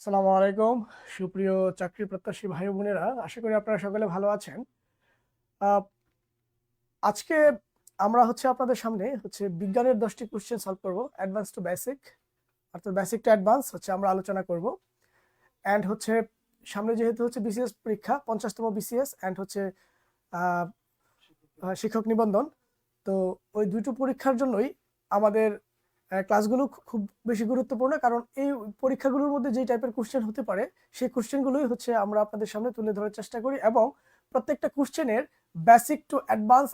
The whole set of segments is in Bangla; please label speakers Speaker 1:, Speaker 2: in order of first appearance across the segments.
Speaker 1: আসসালামু আলাইকুম সুপ্রিয় চাকরি প্রত্যাশী ভাই বোনেরা, আশা করি আপনারা সকলে ভালো আছেন। আহ, আজকে আমরা আপনাদের সামনে বিজ্ঞানের 10টি কোশ্চেন সলভ করব, অ্যাডভান্স টু বেসিক, অর্থাৎ বেসিক টু অ্যাডভান্স আমরা আলোচনা করব। অ্যান্ড সামনে যেহেতু বিসিএস পরীক্ষা, 50তম বিসিএস অ্যান্ড আহ, শিক্ষক নিবন্ধন, তো ওই দুটো পরীক্ষার জন্যই আমাদের ক্লাসগুলো খুব বেশি গুরুত্বপূর্ণ, কারণ এই পরীক্ষাগুলোর মধ্যে যে টাইপের কোশ্চেন হতে পারে সেই কোশ্চেনগুলোই আমরা আপনাদের সামনে তুলে ধরার চেষ্টা করি, এবং প্রত্যেকটা কোশ্চেনের বেসিক টু অ্যাডভান্স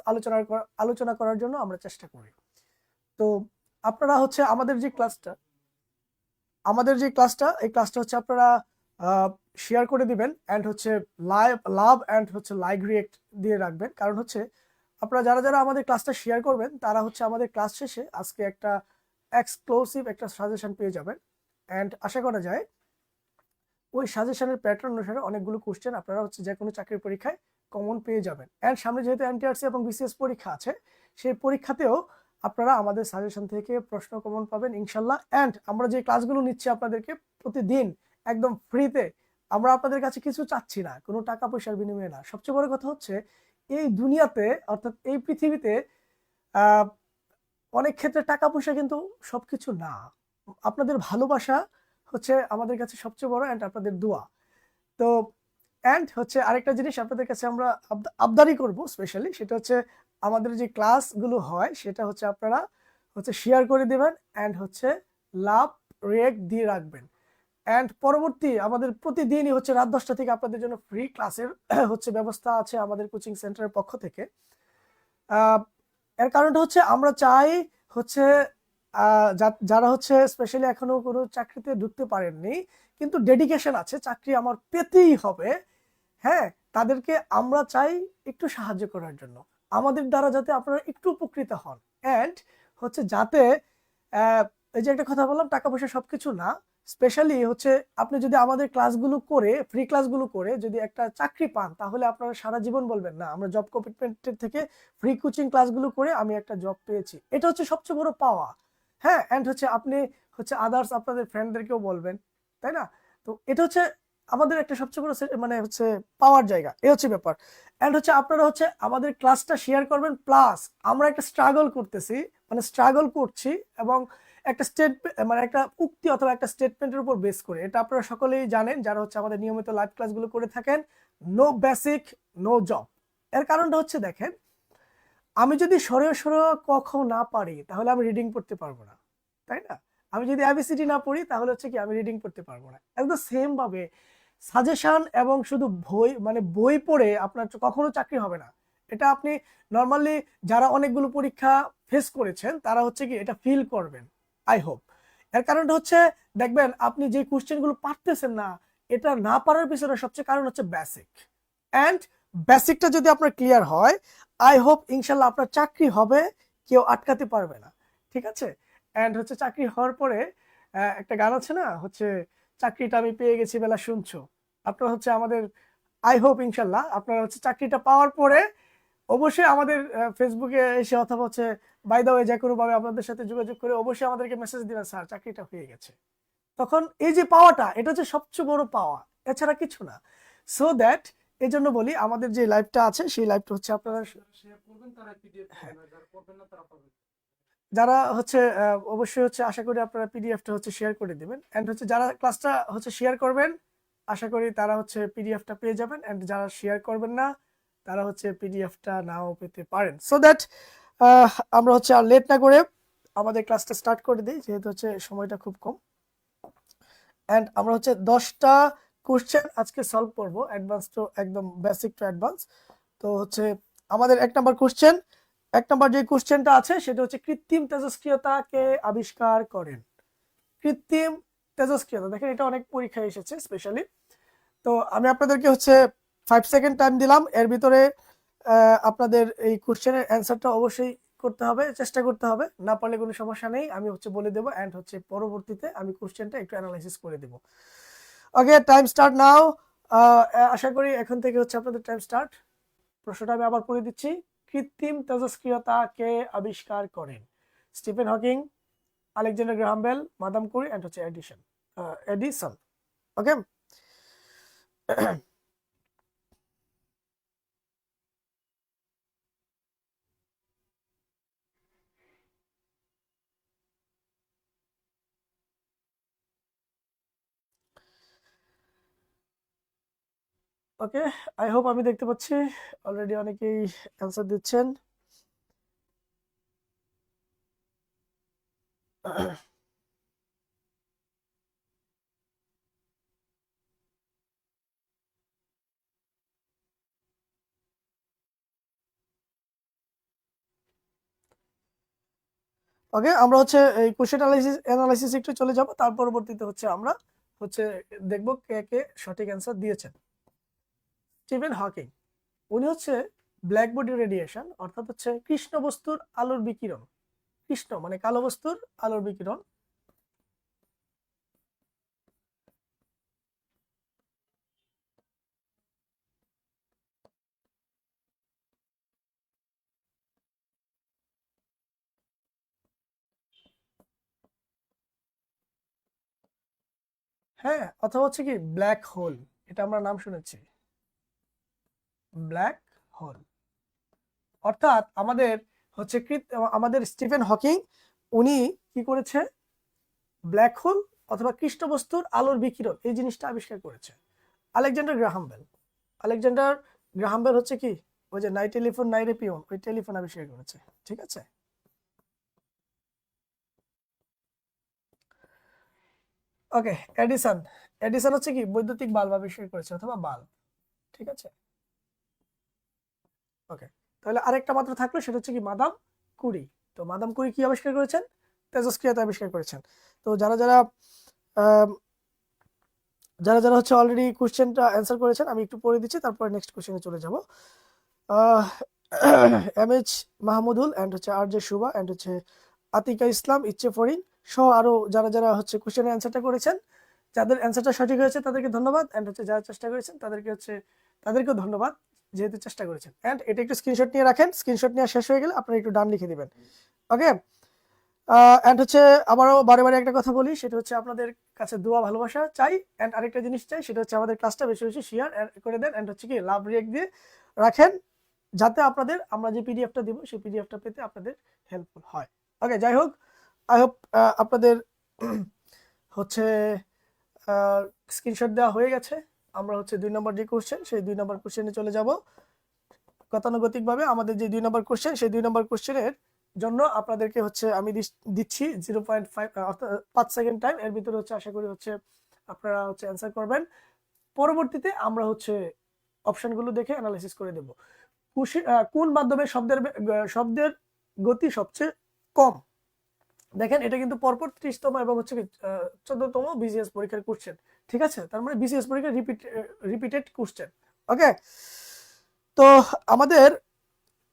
Speaker 1: আলোচনা করার জন্য আমরা চেষ্টা করি। তো আপনারা এই ক্লাসটা আপনারা শেয়ার করে দিবেন, and love and like react দিয়ে রাখবেন, কারণ আপনারা যারা যারা আমাদের ক্লাসটা শেয়ার করবেন তারা আমাদের ক্লাস শেষে আজকে একটা এক্সক্লুসিভ একটা সাজেশন পেয়ে যাবেন। অ্যান্ড আশা করা যায় ওই সাজেশনের প্যাটার্ন অনুসারে অনেকগুলো কোশ্চেন আপনারা যে কোনো চাকরির পরীক্ষায় কমন পেয়ে যাবেন। অ্যান্ড সামনে যেহেতু এনটিআরসি এবং বিসিএস পরীক্ষা আছে, সেই পরীক্ষাতেও আপনারা আমাদের সাজেশন থেকে প্রশ্ন কমন পাবেন ইনশাল্লাহ। অ্যান্ড আমরা যে ক্লাসগুলো নিচ্ছি আপনাদেরকে প্রতিদিন একদম ফ্রিতে, আমরা আপনাদের কাছে কিছু চাচ্ছি না, কোনো টাকা পয়সার বিনিময়ে না। সবচেয়ে বড় কথা এই দুনিয়াতে, অর্থাৎ এই পৃথিবীতে অনেক ক্ষেত্রে টাকা পয়সা কিন্তু সবকিছু না। আপনাদের ভালোবাসা আমাদের কাছে সবচেয়ে বড়, অ্যান্ড আপনাদের দোয়া। তো অ্যান্ড আরেকটা জিনিস আপনাদের কাছে আমরা আবদারি করব স্পেশালি, সেটা আমাদের যে ক্লাসগুলো হয় সেটা আপনারা শেয়ার করে দেবেন, অ্যান্ড লাভ রিয়েক্ট দিয়ে রাখবেন। অ্যান্ড পরবর্তী আমাদের প্রতিদিনই রাত 10টা থেকে আপনাদের জন্য ফ্রি ক্লাসের ব্যবস্থা আছে আমাদের কোচিং সেন্টারের পক্ষ থেকে। এর কারণটা আমরা চাই যারা স্পেশালি এখনো কোনো চাকরিতে ঢুকতে পারেননি কিন্তু ডেডিকেশন আছে, চাকরি আমার পেতেই হবে, হ্যাঁ, তাদেরকে আমরা চাই একটু সাহায্য করার জন্য, আমাদের দ্বারা যাতে আপনারা একটু উপকৃত হন। অ্যান্ড যাতে এই যে একটা কথা বললাম, টাকা পয়সা সবকিছু না, স্পেশালি আপনি যদি আমাদের ক্লাসগুলো করে, ফ্রি ক্লাসগুলো করে যদি একটা চাকরি পান, তাহলে আপনারা সারা জীবন বলবেন না আমরা জব কমিটমেন্টের থেকে ফ্রি কোচিং ক্লাসগুলো করে আমি একটা জব পেয়েছি। এটা সবচেয়ে বড় পাওয়া। হ্যাঁ, অ্যান্ড আপনি আদার্স আপনাদের ফ্রেন্ডদেরকেও বলবেন, তাই না? তো এটা আমাদের একটা সবচেয়ে বড় মানে পাওয়ার জায়গা, এই ব্যাপার। অ্যান্ড আপনারা আমাদের ক্লাসটা শেয়ার করবেন, প্লাস আমরা একটা স্ট্রাগল করতেছি, মানে স্ট্রাগল করছি, এবং একটা মানে একটা উক্তি অথবা একটা স্টেটমেন্টের উপর বেস করে, এটা আপনারা সকলেই জানেন যারা আমাদের নিয়মিত লাইভ ক্লাসগুলো করে থাকেন, নো বেসিক নো জব। এর কারণটা দেখেন, আমি যদি সরে কখন না পারি তাহলে আমি রিডিং পড়তে পারবো না, তাই না? আমি যদি এবিসিডি না পড়ি তাহলে কি আমি রিডিং পড়তে পারবো না। একদম সেম ভাবে সাজেশন এবং শুধু বই পড়ে আপনার কখনো চাকরি হবে না। এটা আপনি নর্মালি যারা অনেকগুলো পরীক্ষা ফেস করেছেন তারা কি এটা ফিল করবেন, আই হোপ। এর কারণটা দেখবেন আপনি যে কোশ্চেনগুলো পারতেছেন না, এটা না পারার পিছনে সবচেয়ে কারণ বেসিক। অ্যান্ড বেসিকটা যদি আপনার ক্লিয়ার হয়, আই হোপ ইনশাল্লাহ আপনার চাকরি হবে, কেউ আটকাতে পারবে না, ঠিক আছে? অ্যান্ড চাকরি হওয়ার পরে একটা গান আছে না, চাকরিটা আমি পেয়ে গেছি বেলা শুনছো। আপনার আমাদের আই হোপ ইনশাল্লাহ আপনারা চাকরিটা পাওয়ার পরে অবশ্যই আমাদের ফেসবুকে এসে অথবা বাই দা ওয়ে যে কোনো ভাবে আপনাদের সাথে যোগাযোগ করে অবশ্যই আমাদেরকে মেসেজ দিবেন, স্যার চাকরিটা হয়ে গেছে। তখন এই যে পাওয়াটা, এটা সবচেয়ে বড় পাওয়া, এছাড়া কিছু না। সো দ্যাট এই জন্য বলি আমাদের যে লাইভটা আছে সেই লাইভটা আপনারা হ্যাঁ, যারা অবশ্যই আশা করি আপনারা পিডিএফটা শেয়ার করে দিবেন। এন্ড যারা ক্লাসটা শেয়ার করবেন, আশা করি তারা পিডিএফটা পেয়ে যাবেন। এন্ড যারা শেয়ার করবেন না তারা পিডিএফটা নাও পেতে পারেন। সো দ্যাট আমরা আর লেট না করে আমাদের ক্লাসটা স্টার্ট করে দিই, যেহেতু সময়টা খুব কম। এন্ড আমরা 10টা কোশ্চেন আজকে সলভ করব, অ্যাডভান্স টু একদম বেসিক টু অ্যাডভান্স। তো আমাদের এক নাম্বার যে কোশ্চেনটা আছে সেটা কৃত্রিম তেজস্ক্রিয়তা কে আবিষ্কার করেন? কৃত্রিম তেজস্ক্রিয়তা। দেখেন এটা অনেক পরীক্ষায় এসেছে স্পেশালি। তো আমি আপনাদেরকে হচ্ছে 5 সেকেন্ড টাইম দিলাম, এর ভিতরে আপনাদের এই কোশ্চেনের অ্যান্সারটা অবশ্যই করতে হবে, চেষ্টা করতে হবে, না পারলে কোনো সমস্যা নেই, আমি হচ্ছে বলে দেবো অ্যান্ড হচ্ছে পরবর্তীতে আমি কোশ্চেনটা একটু অ্যানালাইসিস করে দেবো। ওকে, টাইম স্টার্ট নাও। আশা করি এখন থেকে হচ্ছে আপনাদের টাইম স্টার্ট। প্রশ্নটা আমি আবার পড়ে দিচ্ছি। কৃত্রিম তেজস্ক্রিয়তা কে আবিষ্কার করেন? Stephen Hawking, Alexander Graham Bell, Madame Curie and হচ্ছে Edison. Okay, okay, I hope আমি দেখতে পাচ্ছি অলরেডি অনেকেই অ্যান্সার দিচ্ছেন। ওকে, আমরা হচ্ছে এই কোশ্চেন অ্যানালাইসিস একটু চলে যাব, তার পরবর্তীতে হচ্ছে আমরা হচ্ছে দেখব কে কে সঠিক অ্যান্সার দিয়েছেন। স্টিফেন হকিং, উনি হচ্ছে ব্ল্যাক বডি রেডিয়েশন, অর্থাৎ হচ্ছে কৃষ্ণ বস্তুর আলোর বিকিরণ, কৃষ্ণ মানে কালো বস্তুর আলোর বিকিরণ, হ্যাঁ, অথবা হচ্ছে কি ব্ল্যাক হোল, এটা আমরা নাম শুনেছি, ব্ল্যাক হোল। অর্থাৎ আমাদের হচ্ছে আমাদের স্টিফেন হকিং উনি কি করেছে, ব্ল্যাক হোল অথবা কৃষ্ণ বস্তুর আলোর বিকিরণ এই জিনিসটা আবিষ্কার করেছে। Alexander Graham Bell, Alexander Graham Bell হচ্ছে কি ওই যে নাই টেলিফোন নাই রে পিওন, ওই টেলিফোন আবিষ্কার করেছে। ঠিক আছে, ওকে। এডিসন, এডিসন হচ্ছে কি বৈদ্যুতিক বাল্ব আবিষ্কার করেছে অথবা বাল্ব। ঠিক আছে, ওকে। তাহলে আরেকটা মাত্র থাকলো, সেটা হচ্ছে কি মাদাম কুরি। তো মাদাম কুরি কি আবিষ্কার করেছেন? তেজস্ক্রিয়তা আবিষ্কার করেছেন। তো যারা যারা যারা যারা হচ্ছে অলরেডি কোশ্চেনটা অ্যান্সার করেছেন আমি একটু পড়ে দিচ্ছি, তারপরে নেক্সট কোশ্চেনে চলে যাব। এম এইচ মাহমুদুল এন্ড হচ্ছে আর জে শুভা এন্ড হচ্ছে আতিকা ইসলাম, ইচ্ছে ফরিং সহ আরো যারা যারা হচ্ছে কোশ্চেনের অ্যান্সারটা করেছেন, যাদের অ্যান্সারটা সঠিক হয়েছে তাদেরকে ধন্যবাদ, এন্ড হচ্ছে যারা চেষ্টা করেছেন তাদেরকেও ধন্যবাদ যেহেতু চেষ্টা করেছেন। এন্ড এটা একটু স্ক্রিনশট নিয়ে রাখেন, স্ক্রিনশট নিয়ে শেষ হয়ে গেলে আপনারা একটু ডান লিখে দিবেন। ওকে, এন্ড হচ্ছে আবারও বারে বারে একটা কথা বলি, সেটা হচ্ছে আপনাদের কাছে দোয়া ভালোবাসা চাই, এন্ড আরেকটা জিনিস চাই, সেটা হচ্ছে আমাদের ক্লাসটা বেশি বেশি শেয়ার করে দেন, এন্ড হচ্ছে কি লাভ রিয়েক্ট দিয়ে রাখেন, যাতে আপনাদের আমরা যে পিডিএফটা দিব সেই পিডিএফটা পেতে আপনাদের হেল্পফুল হয়। ওকে, যাই হোক, আই হোপ আপনাদের হচ্ছে স্ক্রিনশট দেওয়া হয়ে গেছে। আমরা হচ্ছে 2 নম্বর যে কোশ্চেন সেই 2 নম্বর কোশ্চেনে চলে যাব। গতানুগতিকভাবে আমাদের যে 2 নম্বর কোশ্চেন সেই 2 নম্বর কোশ্চেনের জন্য আপনাদেরকে হচ্ছে আমি দিচ্ছি 0.5 অর্থাৎ 5 সেকেন্ড টাইম, এর ভিতরে হচ্ছে আশা করি হচ্ছে আপনারা হচ্ছে অ্যান্সার করবেন। পরবর্তীতে আমরা হচ্ছে অপশনগুলো দেখে অ্যানালাইসিস করে দেব। কোন মাধ্যমে শব্দের গতি সবচেয়ে কম? দেখেন এটা কিন্তু পরপর 30তম এবং হচ্ছে 14তম বিসিএস পরীক্ষার কোশ্চেন। ঠিক আছে, তার মানে বিসিএস পরীক্ষার রিপিটেড কোশ্চেন। ওকে, তো আমাদের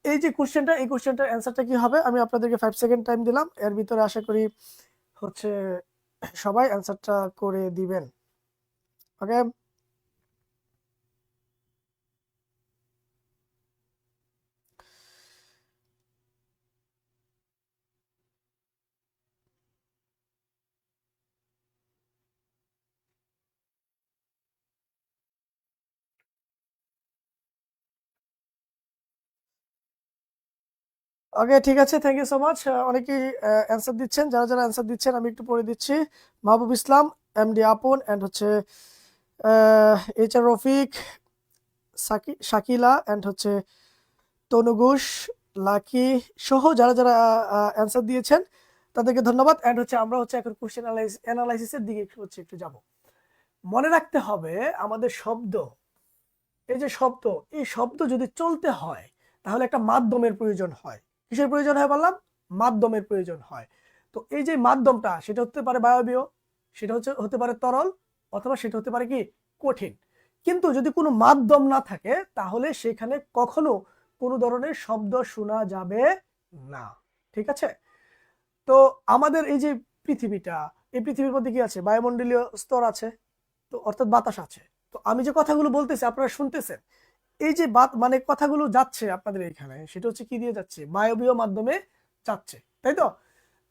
Speaker 1: এই যে কোশ্চেনটা, এই কোশ্চেনটার অ্যান্সারটা কি হবে আমি আপনাদেরকে 5 সেকেন্ড টাইম দিলাম, এর ভিতরে আশা করি হচ্ছে সবাই অ্যান্সারটা করে দিবেন। ওকে, ওকে, ঠিক আছে, থ্যাংক ইউ সো মাচ। অনেকেই অ্যান্সার দিচ্ছেন, যারা যারা অ্যান্সার দিচ্ছেন আমি একটু পড়ে দিচ্ছি। মাহবুব ইসলাম, এমডি আপন এন্ড হচ্ছে H R Rafiq, Shakila and হচ্ছে তনু ঘোষ, লাকি সহ যারা যারা অ্যান্সার দিয়েছেন তাদেরকে ধন্যবাদ। এন্ড হচ্ছে আমরা হচ্ছে এখন কোশ্চেন অ্যানালাইসিসের দিকে একটু যাব। মনে রাখতে হবে আমাদের শব্দ, এই যে শব্দ, এই শব্দ যদি চলতে হয় তাহলে একটা মাধ্যমের প্রয়োজন হয়। কিসের প্রয়োজন হয় বললাম? মাধ্যমের প্রয়োজন হয়। তো এই যে মাধ্যমটা সেটা হতে পারে বায়বীয়, সেটা হতে পারে তরল, অথবা সেটা হতে পারে কি কঠিন। কিন্তু যদি কোনো মাধ্যম না থাকে তাহলে সেখানে কখনো কোনো ধরনের শব্দ শোনা যাবে না। ঠিক আছে? তো আমাদের এই যে পৃথিবীটা, এই পৃথিবীর মধ্যে কি আছে? বায়ুমণ্ডলীয় স্তর আছে, তো অর্থাৎ বাতাস আছে। তো আমি যে কথাগুলো বলতেছি আপনারা শুনতেছেন, এই যে মানে কথাগুলো যাচ্ছে আপনাদের এখানে, সেটা হচ্ছে কি দিয়ে যাচ্ছে? বায়বীয় মাধ্যমে যাচ্ছে, তাই তো?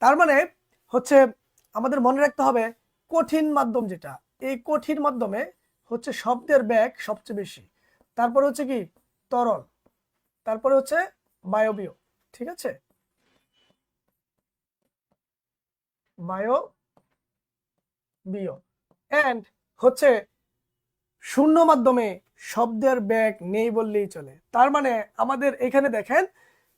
Speaker 1: তার মানে হচ্ছে আমাদের মনে রাখতে হবে কঠিন মাধ্যম যেটা, এই কঠিন মাধ্যমে হচ্ছে শব্দের বেগ সবচেয়ে বেশি, তারপরে হচ্ছে কি তরল, তারপরে হচ্ছে বায়বীয়। ঠিক আছে? বায়বীয় এন্ড হচ্ছে শূন্য মাধ্যমে শব্দের বেগ নেই বললেই চলে। তার মানে আমাদের এখানে দেখেন,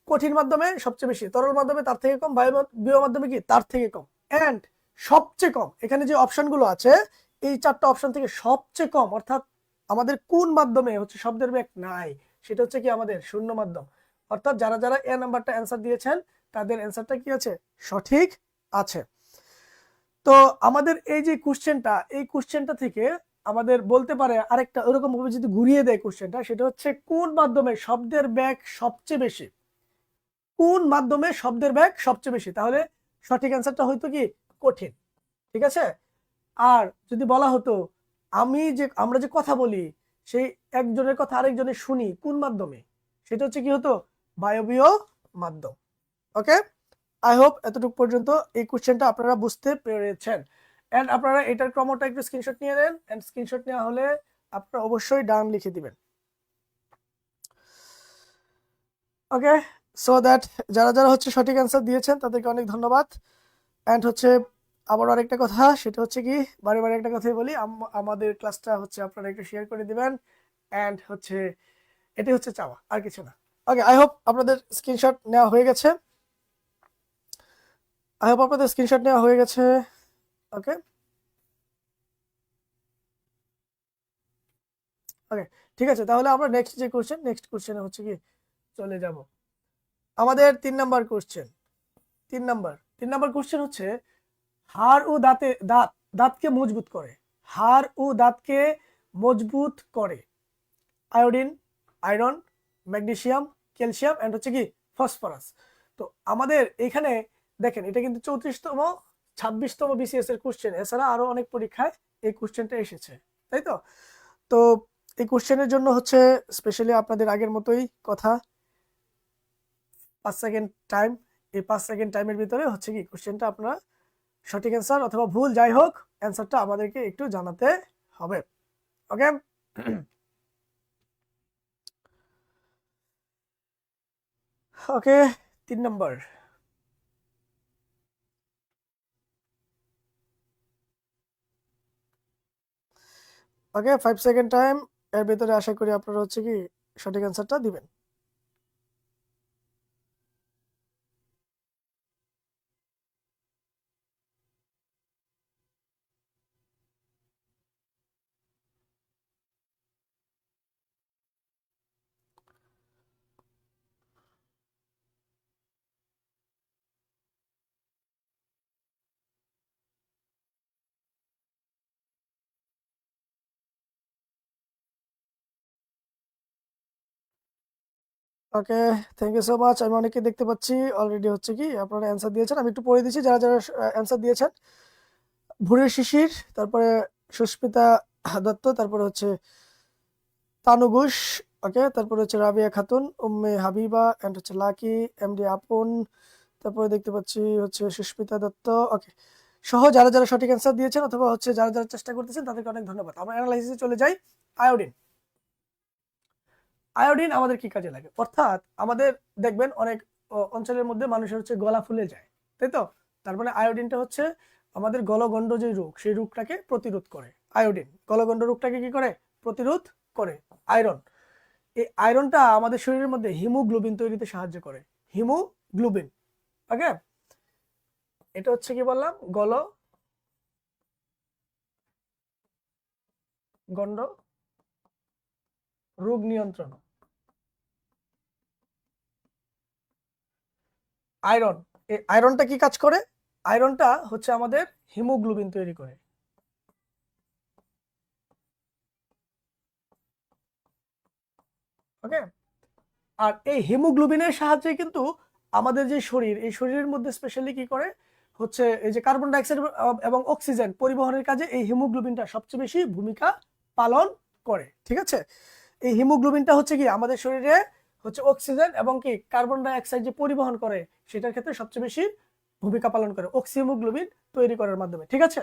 Speaker 1: কঠিন মাধ্যমে সবচেয়ে বেশি, তরল মাধ্যমে তার থেকে কম, বায়বীয় মাধ্যমে কি তার থেকে কম, এন্ড সবচেয়ে কম। এখানে যে অপশনগুলো আছে এই 4টা অপশন থেকে সবচেয়ে কম, অর্থাৎ আমাদের কোন মাধ্যমে হচ্ছে শব্দের বেগ নাই, সেটা হচ্ছে কি আমাদের শূন্য মাধ্যম। অর্থাৎ যারা যারা এ নাম্বারটা অ্যান্সার দিয়েছেন তাদের অ্যান্সারটা কি আছে? সঠিক আছে। তো আমাদের এই যে কোশ্চেনটা, এই কোশ্চেনটা থেকে আমাদের বলতে পারে আরেকটা ওরকম ভাবে যদি ঘুরিয়ে দেয় কোশ্চেনটা, সেটা হচ্ছে কোন মাধ্যমে শব্দের বেগ সবচেয়ে বেশি, কোন মাধ্যমে শব্দের বেগ সবচেয়ে বেশি, তাহলে সঠিক অ্যান্সারটা হয়তো কি কঠিন। ঠিক আছে? আর যদি বলা হতো আমরা যে কথা বলি, সেই একজনের কথা আরেকজনের শুনি কোন মাধ্যমে, সেটা হচ্ছে কি হতো? বায়বীয় মাধ্যম। ওকে, আই হোপ এতটুকু পর্যন্ত এই কোশ্চেনটা আপনারা বুঝতে পেরেছেন। এন্ড আপনারা এটার ক্রমটা একটু স্ক্রিনশট নিয়ে নেন, এন্ড স্ক্রিনশট নেওয়া হলে আপনারা অবশ্যই ডান লিখে দিবেন। ওকে, সো দ্যাট যারা যারা হচ্ছে সঠিক অ্যান্সার দিয়েছেন তাদেরকে অনেক ধন্যবাদ। এন্ড হচ্ছে আবার আরেকটা কথা, সেটা হচ্ছে কি বারে বারে একটা কথাই বলি, আমাদের ক্লাসটা হচ্ছে আপনারা একটু শেয়ার করে দিবেন। এন্ড হচ্ছে এটাই হচ্ছে চাওয়া, আর কিছু না। ওকে, আই হোপ আপনাদের স্ক্রিনশট নেওয়া হয়ে গেছে। ওকে ওকে, ঠিক আছে, তাহলে আমরা নেক্সট কোশ্চেনে হচ্ছে কি চলে যাব। আমাদের 3 নাম্বার কোশ্চেন। 3 নাম্বার কোশ্চেন হচ্ছে হাড় ও দাঁতকে মজবুত করে। হাড় ও দাঁতকে মজবুত করে iodine, iron, magnesium, calcium and হচ্ছে কি ফসফরাস। তো আমাদের এখানে দেখেন, এটা কিন্তু 34তম 26তম বিসিএস এর কোশ্চেন, এছাড়া আরো অনেক পরীক্ষায় এই কোশ্চেনটা এসেছে, তাই তো? তো এই কোশ্চেনের জন্য হচ্ছে স্পেশালি আপনাদের আগের মতোই কথা, 5 সেকেন্ড টাইম। এই 5 সেকেন্ড টাইমের ভিতরে হচ্ছে কি কোশ্চেনটা আপনারা সঠিক অ্যান্সার অথবা ভুল যাই হোক, অ্যান্সারটা আমাদেরকে একটু জানাতে হবে। ওকে, ওকে, 3 নম্বর। ওকে, 5 সেকেন্ড টাইম। এর ভিতরে আশা করি আপনারা হচ্ছে কি সঠিক অ্যান্সারটা দিবেন। ওকে, থ্যাংক ইউ সো মাচ। আমি অনেকে দেখতে পাচ্ছি অলরেডি হচ্ছে কি আপনারা অ্যান্সার দিয়েছেন। আমি একটু পড়ে দিচ্ছি যারা যারা অ্যান্সার দিয়েছেন। ভুরের শিশির, তারপরে সুস্মিতা দত্ত, তারপরে হচ্ছে তানু ঘোষ, ওকে, তারপরে হচ্ছে রাবিয়া খাতুন, উম্মে হাবিবা এন্ড হচ্ছে লাকি, এমডি আপন, তারপরে দেখতে পাচ্ছি হচ্ছে সুস্মিতা দত্ত। ওকে, সহ যারা যারা সঠিক অ্যান্সার দিয়েছেন অথবা হচ্ছে যারা যারা চেষ্টা করতেছেন তাদেরকে অনেক ধন্যবাদ। আমরা অ্যানালাইসিসে চলে যাই। আয়োডিন। আয়োডিন আমাদের কি কাজে লাগে? অর্থাৎ আমাদের দেখবেন অনেক অঞ্চলের মধ্যে মানুষের হচ্ছে গলা ফুলে যায়, তাই তো? তার মানে আয়োডিনটা হচ্ছে আমাদের গলগণ্ড যে রোগ, সেই রোগটাকে প্রতিরোধ করে। আয়োডিন গলগণ্ড রোগটাকে কি করে? প্রতিরোধ করে। আয়রন, এই আয়রনটা আমাদের শরীরের মধ্যে হিমোগ্লোবিন তৈরিতে সাহায্য করে। হিমোগ্লোবিন, ওকে, এটা হচ্ছে কি বললাম, গণ্ড রোগ নিয়ন্ত্রণ। আয়রন, এই আয়রনটা কি কাজ করে? আয়রনটা হচ্ছে আমাদের হিমোগ্লোবিন তৈরি করে। ওকে। আর এই হিমোগ্লোবিনের সাহায্যে কিন্তু আমাদের যে শরীর, এই শরীরের মধ্যে স্পেশালি কি করে হচ্ছে এই যে কার্বন ডাইঅক্সাইড এবং অক্সিজেন পরিবহনের কাজে এই হিমোগ্লোবিনটা সবচেয়ে বেশি ভূমিকা পালন করে। ঠিক আছে, এই হিমোগ্লোবিনটা হচ্ছে কি আমাদের শরীরে হচ্ছে অক্সিজেন এবং কি কার্বন ডাইঅক্সাইড যে পরিবহন করে সেটার ক্ষেত্রে সবচেয়ে বেশি ভূমিকা পালন করে অক্সিহিমোগ্লোবিন তৈরি করার মাধ্যমে। ঠিক আছে,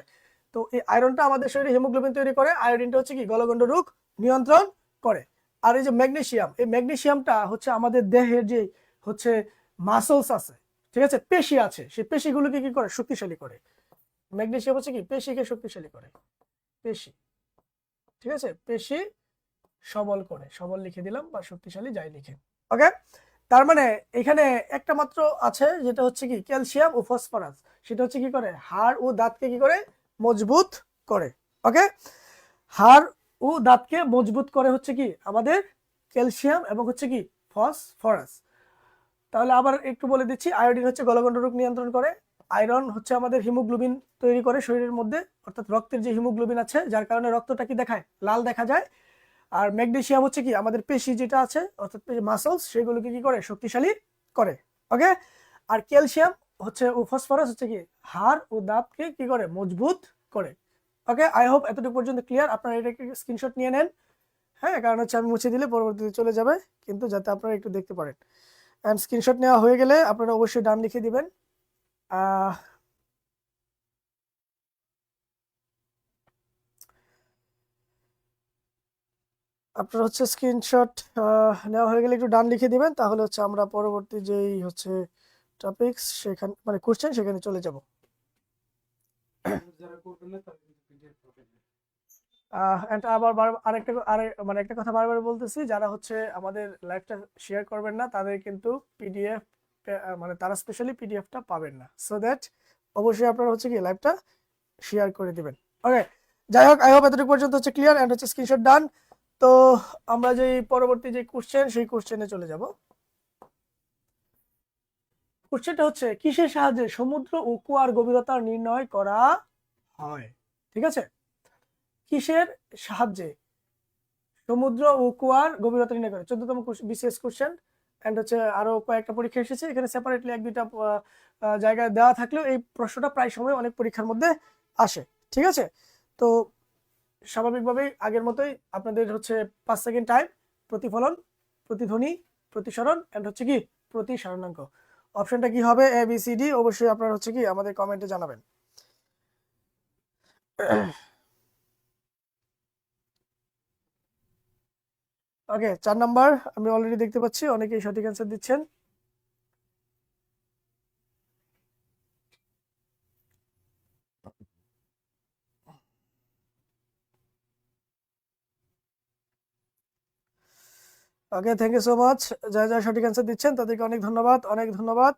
Speaker 1: তো এই আয়রনটা আমাদের শরীরে হিমোগ্লোবিন তৈরি করে, আয়োডিনটা হচ্ছে কি গলগণ্ড রোগ নিয়ন্ত্রণ করে। আর এই যে ম্যাগনেসিয়াম, এই ম্যাগনেসিয়ামটা হচ্ছে আমাদের দেহের যে হচ্ছে মাসলস আছে, ঠিক আছে, পেশি আছে, সেই পেশিগুলোকে কি করে শক্তিশালী করে। ম্যাগনেসিয়াম হচ্ছে কি পেশিকে শক্তিশালী করে, পেশি, ঠিক আছে, পেশি সবল করে, সবল লিখে দিলাম বা শক্তিশালী যাই লিখে। ওকে, তার মানে এখানে একটা মাত্র আছে যেটা হচ্ছে কি ক্যালসিয়াম ও ফসফরাস, সেটা হচ্ছে কি করে হাড় ও দাঁতকে কি করে মজবুত করে। ওকে, হাড় ও দাঁতকে মজবুত করে হচ্ছে কি আমাদের ক্যালসিয়াম এবং হচ্ছে কি ফসফরাস। তাহলে আবার একটু বলে দিচ্ছি, আয়োডিন হচ্ছে গলগণ্ড রোগ নিয়ন্ত্রণ করে, আয়রন হচ্ছে আমাদের হিমোগ্লোবিন তৈরি করে শরীরের মধ্যে, অর্থাৎ রক্তের যে হিমোগ্লোবিন আছে যার কারণে রক্তটা কি দেখায় লাল দেখা যায়। আর ম্যাগনেসিয়াম হচ্ছে কি আমাদের পেশি যেটা আছে অর্থাৎ মাসলস সেগুলোকে কি করে শক্তিশালী করে। ওকে, আর ক্যালসিয়াম হচ্ছে ও ফসফরাস হচ্ছে কি হাড় ও দাঁতকে কি করে মজবুত করে। ওকে, আই হোপ এতটুকু পর্যন্ত ক্লিয়ার। আপনারা এটাকে স্ক্রিনশট নিয়ে নেন, হ্যাঁ, কারণ হচ্ছে আমি মুছে দিলে পরবর্তীতে চলে যাবে, কিন্তু যাতে আপনারা একটু দেখতে পারেন। অ্যান্ড স্ক্রিনশট নেওয়া হয়ে গেলে আপনারা অবশ্যই ডান লিখে দিবেন। আপনার হচ্ছে স্ক্রিনশট নেওয়া হয়ে গেলে একটু ডান লিখে দিবেন, তাহলে হচ্ছে আমরা পরবর্তী যেই হচ্ছে টপিকস সেখানে মানে কোশ্চেন সেখানে চলে যাব। আবার আরেকটা মানে একটা কথা বারবার বলতেছি, যারা হচ্ছে আমাদের লাইভটা শেয়ার করবেন না তাদের কিন্তু পিডিএফ মানে তারা স্পেশালি পিডিএফটা পাবেন না, সো দ্যাট অবশ্যই আপনারা হচ্ছে কি লাইভটা শেয়ার করে দিবেন। ওকে, যাই হোক, আই হোপ এতটুকু পর্যন্ত হচ্ছে ক্লিয়ার এন্ড হচ্ছে স্ক্রিনশট ডান। তো আমরা যে পরবর্তী যে কোশ্চেন সেই কোশ্চেনে চলে যাব। কোশ্চেনটা হচ্ছে কিসের সাহায্যে সমুদ্র ও কুয়ার গভীরতা নির্ণয় করা হয়। ঠিক আছে, কিসের সাহায্যে সমুদ্র ও কুয়ার গভীরতা নির্ণয় করে, 14তম বিসিএস কোশ্চেন। এন্ড হচ্ছে আরো কয়েকটা পরীক্ষা এসেছে, এখানে সেপারেটলি এক দুইটা জায়গায় দেওয়া থাকলেও এই প্রশ্নটা প্রায় সময় অনেক পরীক্ষার মধ্যে আসে। ঠিক আছে, তো স্বাভাবিকভাবেই আগের মতোই আপনাদের হচ্ছে 5 সেকেন্ড টাইম, প্রতিফলন, প্রতিধ্বনি, প্রতিসরণ এন্ড হচ্ছে কি প্রতিসারণাঙ্ক। অপশনটা কি হবে এ বি সি ডি, অবশ্যই আপনারা হচ্ছে কি আমাদের কমেন্টে জানাবেন। ওকে, 4 নাম্বার আমি অলরেডি দেখতে পাচ্ছি অনেকেই সঠিক অ্যান্সার দিচ্ছেন। ওকে, থ্যাংক ইউ সো মাচ। যারা যারা সঠিক অ্যান্সার দিচ্ছেন তাদেরকে অনেক ধন্যবাদ, অনেক ধন্যবাদ।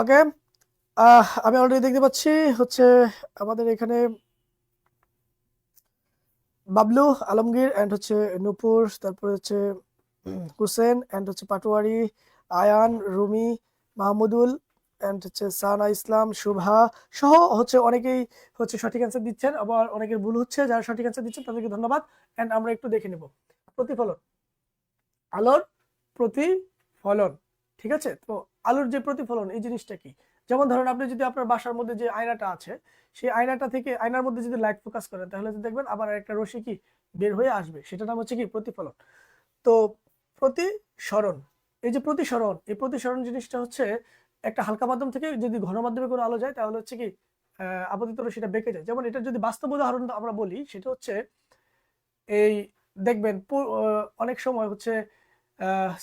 Speaker 1: ওকে, আমি অলরেডি দেখতে পাচ্ছি হচ্ছে আমাদের এখানে বাবলু আলমগীর এন্ড হচ্ছে নূপুর, তারপরে হচ্ছে হুসেন এন্ড হচ্ছে পাটোয়ারি, আয়ান, রুমি, মাহমুদুল এন্ড হচ্ছে সানা ইসলাম, শুভা সহ হচ্ছে অনেকেই হচ্ছে সঠিক অ্যান্সার দিচ্ছেন, আবার অনেকের ভুল হচ্ছে। যারা সঠিক অ্যান্সার দিচ্ছেন তাদেরকে ধন্যবাদ। এন্ড আমরা একটু দেখে নেব প্রতিফলন, আলোর প্রতিফলন। ঠিক আছে, তো আলোর যে প্রতিফলন এই জিনিসটা কি, যেমন ধরেন আপনি যদি আপনার বাসার মধ্যে যে আয়নাটা আছে সেই আয়নাটা থেকে আয়নার মধ্যে যদি লাইট ফোকাস করেন তাহলে দেখবেন আবার একটা রশ্মি কি বের হয়ে আসবে, সেটা নাম হচ্ছে কি প্রতিফলন। তো প্রতিসরণ, এই যে প্রতিসরণ, এই প্রতিসরণ জিনিসটা হচ্ছে একটা হালকা মাধ্যম থেকে যদি ঘন মাধ্যমে কোনো আলো যায় তাহলে হচ্ছে কি আপতিত রশ্মিটা বেঁকে যায়। যেমন এটা যদি বাস্তব উদাহরণ আমরা বলি, সেটা হচ্ছে এই দেখবেন অনেক সময় হচ্ছে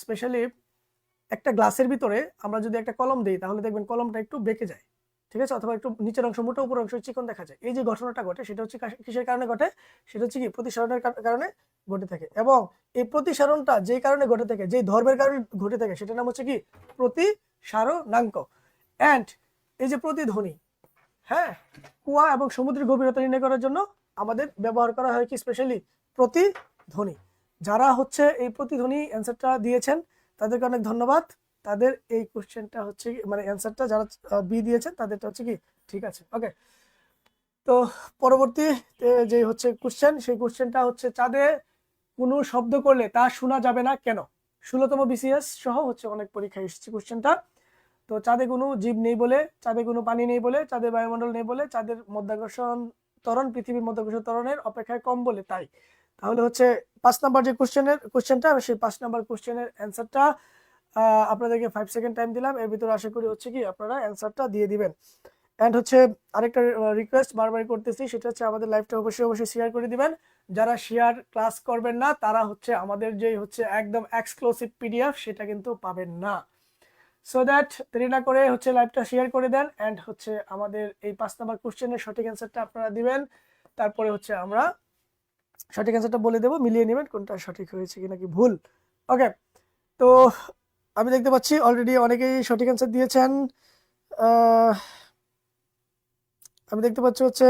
Speaker 1: স্পেশালি একটা গ্লাসের ভিতরে আমরা যদি একটা কলম দিই তাহলে দেখবেন কলমটা একটু বেঁকে যায়। ঠিক আছে, অথবা একটু নিচের অংশ মোটা, উপর অংশ চিকন দেখা যায়। এই যে ঘটনাটা ঘটে সেটা হচ্ছে কিসের কারণে ঘটে, সেটা হচ্ছে কি প্রতিসরণের কারণে ঘটে থাকে। এবং এই প্রতিসরণটা যেই কারণে ঘটে থাকে, যেই ধর্মের কারণে ঘটে থাকে, সেটার নাম হচ্ছে কি প্রতিসারণাঙ্ক। এন্ড এই যে প্রতিধ্বনি, হ্যাঁ, কুয়া এবং সমুদ্রের গভীরতা নির্ণয় করার জন্য আমাদের ব্যবহার করা হয় কি স্পেশালি প্রতিধ্বনি। যারা হচ্ছে এই প্রতিধ্বনি অ্যান্সারটা দিয়েছেন তাদেরকে অনেক ধন্যবাদ। তাদের এই কোশ্চেনটা হচ্ছে মানে অ্যান্সারটা যারা বি দিয়েছেন তাদেরটা হচ্ছে কি ঠিক আছে। ওকে, তো পরবর্তী যে হচ্ছে কোশ্চেন, সেই কোশ্চেনটা হচ্ছে চাঁদে কোনো শব্দ করলে তা শোনা যাবে না কেন? 16তম বিসিএস সহ হচ্ছে অনেক পরীক্ষায় এসেছে কোশ্চেনটা। তো চাঁদে কোনো জীব নেই বলে, চাঁদে কোনো পানি নেই বলে, চাঁদের বায়ুমণ্ডল নেই বলে, চাঁদের মধ্যাকর্ষণ ত্বরণ পৃথিবীর মধ্যাকর্ষণ ত্বরণের অপেক্ষায় কম বলে তাই। তাহলে হচ্ছে 5 নাম্বার যে কোশ্চেনটা, সেই 5 নাম্বার কোশ্চেনের অ্যান্সারটা আপনাদেরকে 5 সেকেন্ড টাইম দিলাম। এর ভিতরে আশা করি হচ্ছে কি আপনারা অ্যান্সারটা দিয়ে দিবেন। এন্ড হচ্ছে আরেকটা রিকোয়েস্ট বারবার করতেছি, সেটা হচ্ছে আমাদের লাইভটা অবশ্যই শেয়ার করে দিবেন। যারা শেয়ার ক্লাস করবেন না তারা হচ্ছে আমাদের যে হচ্ছে একদম এক্সক্লুসিভ পিডিএফ সেটা কিন্তু পাবেন না। সো দ্যাট দেরি না করে হচ্ছে লাইভটা শেয়ার করে দেন। এন্ড হচ্ছে আমাদের এই 5 নাম্বার কোশ্চেনের সঠিক অ্যান্সারটা আপনারা দিবেন। তারপরে হচ্ছে আমরা সঠিক অ্যান্সারটা বলে দেবো, মিলিয়ে নেবেন কোনটা সঠিক হয়েছে কি নাকি ভুল। ওকে, তো আমি দেখতে পাচ্ছি অলরেডি অনেকেই সঠিক অ্যান্সার দিয়েছেন। আমি দেখতে পাচ্ছি হচ্ছে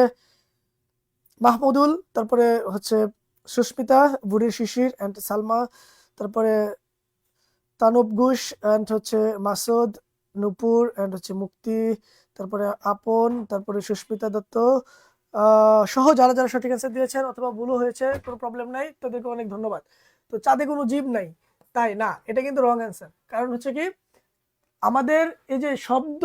Speaker 1: মাহমুদুল, তারপরে হচ্ছে সুস্মিতা, বুড়ির শিশির এন্ড সালমা, তারপরে তানুব ঘোষ এন্ড হচ্ছে মাসুদ, নূপুর এন্ড হচ্ছে মুক্তি, তারপরে আপন, তারপরে সুস্মিতা দত্ত সহ যারা যারা সঠিক অ্যান্সার দিয়েছেন অথবা ভুলও হয়েছে, কোনো প্রবলেম নাই, তাদেরকে অনেক ধন্যবাদ। তো চাঁদে কোনো জীব নাই তাই না, এটা কিন্তু রং অ্যান্সার। কারণ হচ্ছে কি আমাদের এই যে শব্দ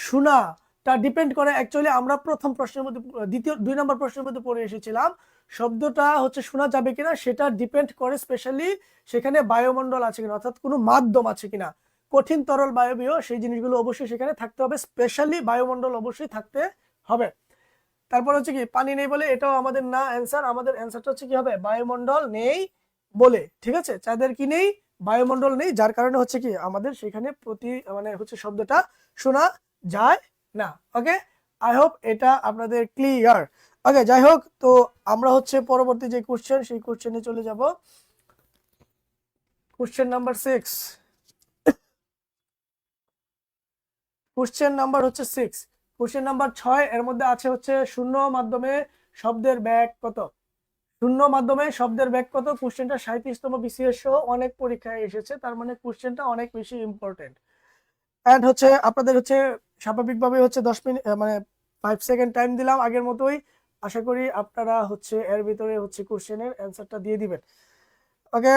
Speaker 1: শোনাটা ডিপেন্ড করে অ্যাকচুয়ালি আমরা প্রথম প্রশ্নের মধ্যে দ্বিতীয় 2 নম্বর প্রশ্নের মধ্যে পড়ে এসেছিলাম, শব্দটা হচ্ছে শোনা যাবে কিনা সেটা ডিপেন্ড করে স্পেশালি সেখানে বায়ুমণ্ডল আছে কিনা, অর্থাৎ কোনো মাধ্যম আছে কিনা, কঠিন তরল বায়বীয় সেই জিনিসগুলো অবশ্যই সেখানে থাকতে হবে, স্পেশালি বায়ুমণ্ডল অবশ্যই থাকতে হবে। তারপর হচ্ছে কি পানি নেই বলে, এটাও আমাদের না অ্যান্সার, আমাদের অ্যান্সারটা হচ্ছে কি হবে বায়ুমণ্ডল নেই বলে। ঠিক আছে, যাদের কি নেই বায়ুমণ্ডল নেই, যার কারণে হচ্ছে কি আমাদের সেখানে মানে হচ্ছে শব্দটা শোনা যায় না। ওকে, আই হোপ এটা আপনাদের ক্লিয়ার। ওকে, যাই হোক, তো আমরা হচ্ছে পরবর্তী যে কোশ্চেন সেই কোশ্চেনে চলে যাব। কোশ্চেন নাম্বার 6, কোশ্চেন নাম্বার হচ্ছে 6, কোশ্চেন নাম্বার 6 এর মধ্যে আছে হচ্ছে শূন্য মাধ্যমে শব্দের বেগ কত? শূন্য মাধ্যমে শব্দের বেগ কত? কোশ্চেনটা 37তম বিসিএস সহ অনেক পরীক্ষায় এসেছে, তার মানে কোশ্চেনটা অনেক বেশি ইম্পর্টেন্ট। এন্ড হচ্ছে আপনাদের হচ্ছে স্বাভাবিকভাবে হচ্ছে 10 মিনিট মানে 5 সেকেন্ড টাইম দিলাম আগের মতোই। আশা করি আপনারা হচ্ছে এর ভিতরে হচ্ছে কোশ্চেনের অ্যান্সারটা দিয়ে দিবেন। ওকে,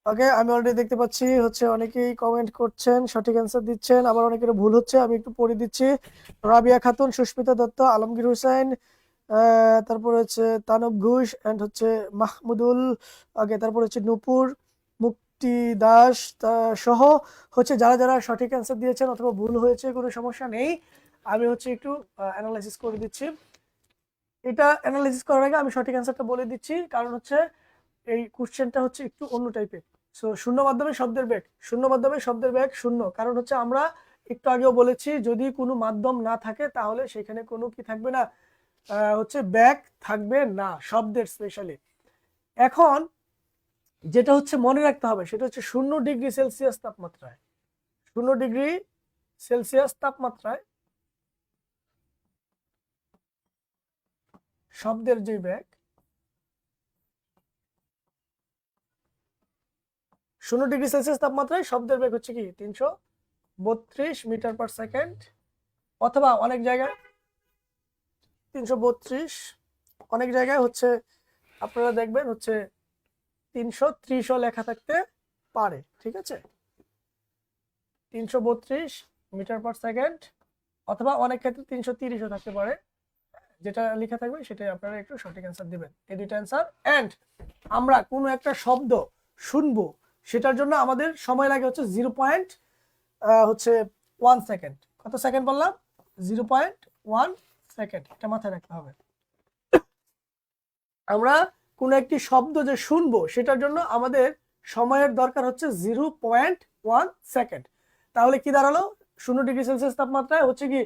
Speaker 1: ওকে, আমি অলরেডি দেখতে পাচ্ছি হচ্ছে অনেকেই কমেন্ট করছেন, সঠিক অ্যান্সার দিচ্ছেন, আবার অনেকের ভুল হচ্ছে, আমি একটু পড়ে দিচ্ছি। রাবিয়া খাতুন, সুস্মিতা দত্ত, আলমগীর হোসেন, তারপর হচ্ছে তানব ঘোষ এন্ড হচ্ছে মাহমুদুল, ওকে, তারপর হচ্ছে নূপুর, মুক্তি দাস সহ হচ্ছে যারা যারা সঠিক অ্যান্সার দিয়েছেন অথবা ভুল হয়েছে কোনো সমস্যা নেই, আমি হচ্ছে একটু অ্যানালাইসিস করে দিচ্ছি। এটা অ্যানালাইসিস করার আগে আমি সঠিক অ্যান্সারটা বলে দিচ্ছি, কারণ হচ্ছে এই কোশ্চেনটা হচ্ছে একটু অন্য টাইপের। সো শূন্য মাধ্যমে শব্দের বেগ, শূন্য মাধ্যমে শব্দের বেগ শূন্য, কারণ হচ্ছে আমরা একটু আগেও বলেছি যদি কোনো মাধ্যম না থাকে তাহলে সেখানে কোনো কি থাকবে না, হচ্ছে বেগ থাকবে না শব্দের স্পেশালি। এখন যেটা হচ্ছে মনে রাখতে হবে সেটা হচ্ছে 0°C তাপমাত্রায়, 0°C তাপমাত্রায় শব্দের যে বেগ, 0°C তাপমাত্রায় শব্দের বেগ হচ্ছে কি 332 মিটার পার সেকেন্ড, অথবা অনেক জায়গায় 332, অনেক জায়গায় হচ্ছে আপনারা দেখবেন হচ্ছে 330ও লেখা থাকতে পারে। ঠিক আছে, 332 মিটার পার সেকেন্ড, অথবা অনেক ক্ষেত্রে 330ও থাকতে পারে, যেটা লেখা থাকবে সেটাই আপনারা একটু সঠিক অ্যান্সার দিবেন। এই দুইটা অ্যান্সার। এন্ড আমরা কোনো একটা শব্দ শুনবো সেটার জন্য আমাদের সময় লাগে হচ্ছে 0.1 সেকেন্ড। কত সেকেন্ড বললাম? 0.1 সেকেন্ড, এটা মাথায় রাখতে হবে। আমরা কোনো একটি শব্দ যে শুনবো সেটার জন্য আমাদের সময়ের দরকার হচ্ছে 0.1 সেকেন্ড। তাহলে কি দাঁড়ালো? 0°C তাপমাত্রায় হচ্ছে কি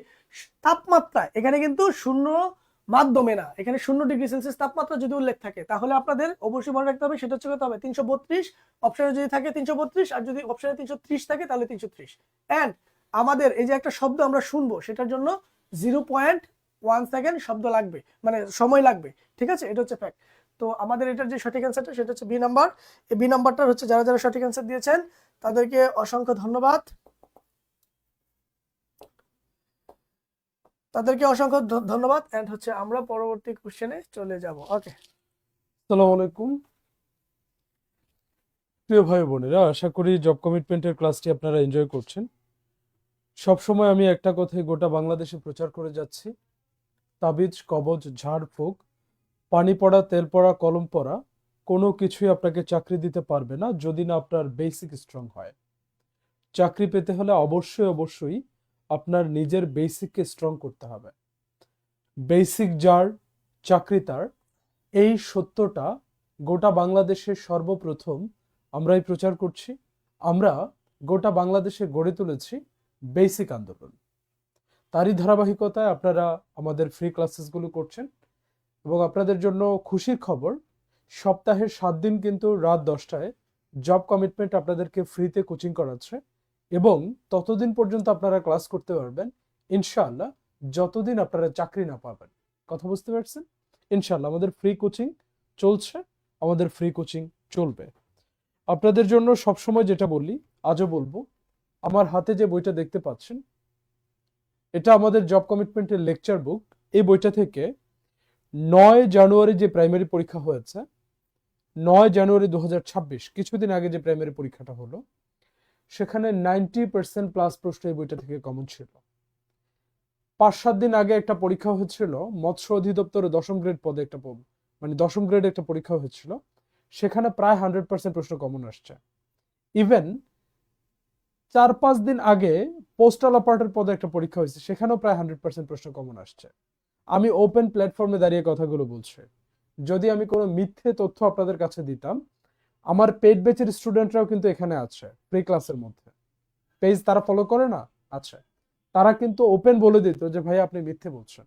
Speaker 1: তাপমাত্রা, এখানে কিন্তু 0 মাধ্যমে না, এখানে 0°C তাপমাত্রা যদি উল্লেখ থাকে তাহলে আপনাদের অবশ্যই মনে রাখতে হবে সেটা হচ্ছে কত হবে 332, অপশনে যদি থাকে 332, আর যদি অপশনে 330 থাকে তাহলে 330। এন্ড আমাদের এই যে একটা শব্দ আমরা শুনবো সেটার জন্য 0.1 সেকেন্ড শব্দ লাগবে, মানে সময় লাগবে, ঠিক আছে, এটা হচ্ছে ফ্যাক্ট। তো আমাদের এটার যে সঠিক অ্যান্সারটা সেটা হচ্ছে বি নাম্বার। এই বি নাম্বারটার হচ্ছে যারা যারা সঠিক অ্যান্সার দিয়েছেন তাদেরকে অসংখ্য ধন্যবাদ, তাদেরকে অসংখ্য ধন্যবাদ। এন্ড হচ্ছে আমরা পরবর্তী কোশ্চেনে চলে যাব। ওকে,
Speaker 2: আসসালামু আলাইকুম প্রিয় ভাই বোনেরা, আশা করি জব কমিটমেন্টের ক্লাসটি আপনারা এনজয় করছেন। সবসময় আমি একটা কথাই গোটা বাংলাদেশে প্রচার করে যাচ্ছি, তাবিজ কবজ ঝাড়ফুঁক পানি পড়া তেল পড়া কলম পড়া কোনো কিছুই আপনাকে চাকরি দিতে পারবে না যদি না আপনার বেসিক স্ট্রং হয়। চাকরি পেতে হলে অবশ্যই অবশ্যই আপনার নিজের বেসিককে স্ট্রং করতে হবে। বেসিক যার চাকরি তার, এই সত্যটা গোটা বাংলাদেশের সর্বপ্রথম আমরাই প্রচার করছি। আমরা গোটা বাংলাদেশে গড়ে তুলেছি বেসিক আন্দোলন। তারই ধারাবাহিকতায় আপনারা আমাদের ফ্রি ক্লাসেসগুলো করছেন এবং আপনাদের জন্য খুশির খবর, সপ্তাহের 7 দিন কিন্তু রাত 10টায় জব কমিটমেন্ট আপনাদেরকে ফ্রিতে কোচিং করাচ্ছে এবং ততদিন পর্যন্ত আপনারা ক্লাস করতে পারবেন ইনশাআল্লাহ, যতদিন আপনারা চাকরি না পাবেন। কথা বুঝতে পারছেন? ইনশাআল্লাহ আমাদের ফ্রি কোচিং চলছে, আমাদের ফ্রি কোচিং চলবে। আপনাদের জন্য সবসময় যেটা বলি, আজও বলবো, আমার হাতে যে বইটা দেখতে পাচ্ছেন এটা আমাদের জব কমিটমেন্টের লেকচার বুক। এই বইটা থেকে 9 জানুয়ারি যে প্রাইমারি পরীক্ষা হয়েছে, 9 জানুয়ারি 2026, কিছুদিন আগে যে প্রাইমারি পরীক্ষাটা হলো, সেখানে 90% প্লাস প্রশ্ন এই বইটা থেকে কমন ছিল। 5-7 দিন আগে একটা পরীক্ষা হয়েছিল মৎস্য অধিদপ্তরে 10ম গ্রেড পদে, একটা মানে 10ম গ্রেডে একটা পরীক্ষা হয়েছিল, সেখানে প্রায় 100% প্রশ্ন কমন আসছে। ইভেন 4-5 দিন আগে পোস্টাল অপারেটর পদে একটা পরীক্ষা হয়েছে, সেখানেও প্রায় 100% প্রশ্ন কমন আসছে। আমি ওপেন প্ল্যাটফর্মে দাঁড়িয়ে কথাগুলো বলছি। যদি আমি কোনো মিথ্যে তথ্য আপনাদের কাছে দিতাম, আমার পেইড ব্যাচের স্টুডেন্টরাও কিন্তু এখানে আছে ফ্রি ক্লাসের মধ্যে, পেজ তারা ফলো করে না আছে, তারা কিন্তু ওপেন বলে দিত যে ভাই আপনি মিথ্যে বলছেন।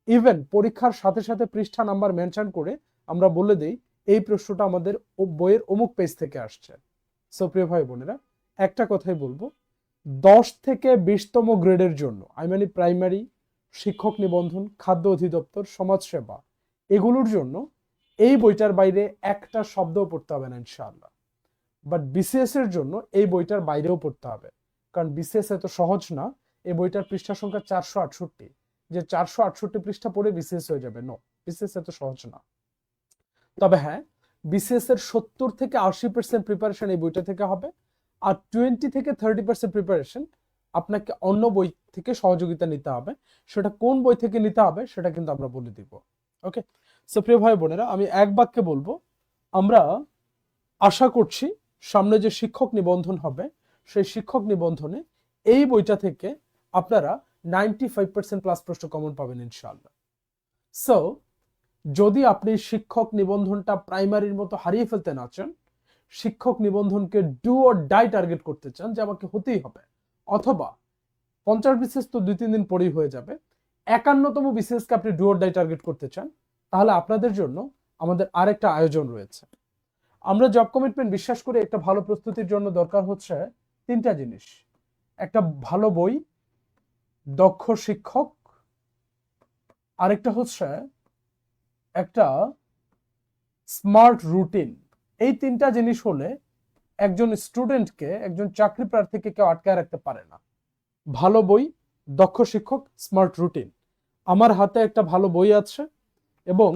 Speaker 2: ইভেন পরীক্ষার সাথে সাথে পৃষ্ঠা নাম্বার মেনশন করে আমরা বলে দিই এই প্রশ্নটা আমাদের বইয়ের অমুক পেজ থেকে আসছে। সো প্রিয় ভাই বোনেরা, একটা কথাই বলবো, 10 থেকে 20তম গ্রেডের জন্য, মানে প্রাইমারি, শিক্ষক নিবন্ধন, খাদ্য অধিদপ্তর, সমাজসেবা, এগুলোর জন্য এই বইটার বাইরে একটা শব্দও পড়তে হবে না ইনশাআল্লাহ। বাট বিসিএস এর জন্য এই বইটার বাইরেও পড়তে হবে, কারণ বিসিএস এত সহজ না। এই বইটার পৃষ্ঠা সংখ্যা 468, যে 468 পৃষ্ঠা পড়ে বিসিএস হয়ে যাবে, নো, বিসিএস এত সহজ না। তবে হ্যাঁ, বিসিএস এর 70 থেকে 80% প্রিপারেশন এই বইটা থেকে হবে, আর 20 থেকে 30% প্রিপারেশন আপনাকে অন্য বই থেকে সহযোগিতা নিতে হবে। সেটা কোন বই থেকে নিতে হবে সেটা কিন্তু আমরা বলে দিব। ওকে, সো প্রিয় ভাই বোনেরা, আমি এক বাক্যে বলবো, আমরা আশা করছি সামনে যে শিক্ষক নিবন্ধন হবে সেই শিক্ষক নিবন্ধনে এই বইটা থেকে আপনারা 95% প্লাস প্রশ্ন কমন পাবেন ইনশাআল্লাহ। সো যদি আপনি শিক্ষক নিবন্ধনটা প্রাইমারির মতো হারিয়ে ফেলতে না চান, শিক্ষক নিবন্ধনকে ডু অর ডাই টার্গেট করতে চান যে আমাকে হতেই হবে, অথবা 50 বিসিএস তো 2-3 দিন পরেই হয়ে যাবে, 51তম বিসিএসকে আপনি ডু অর ডাই টার্গেট করতে চান, তাহলে আপনাদের জন্য আমাদের আরেকটা আয়োজন রয়েছে। আমরা জব কমিটমেন্ট বিশ্বাস করি একটা ভালো প্রস্তুতির জন্য দরকার হচ্ছে 3টা জিনিস: একটা ভালো বই, দক্ষ শিক্ষক, আরেকটা হচ্ছে একটা স্মার্ট রুটিন। এই 3টা জিনিস হলে একজন স্টুডেন্টকে, একজন চাকরি প্রার্থীকে কেউ আটকায় রাখতে পারে না। ভালো বই, দক্ষ শিক্ষক, স্মার্ট রুটিন। আমার হাতে একটা ভালো বই আছে এবং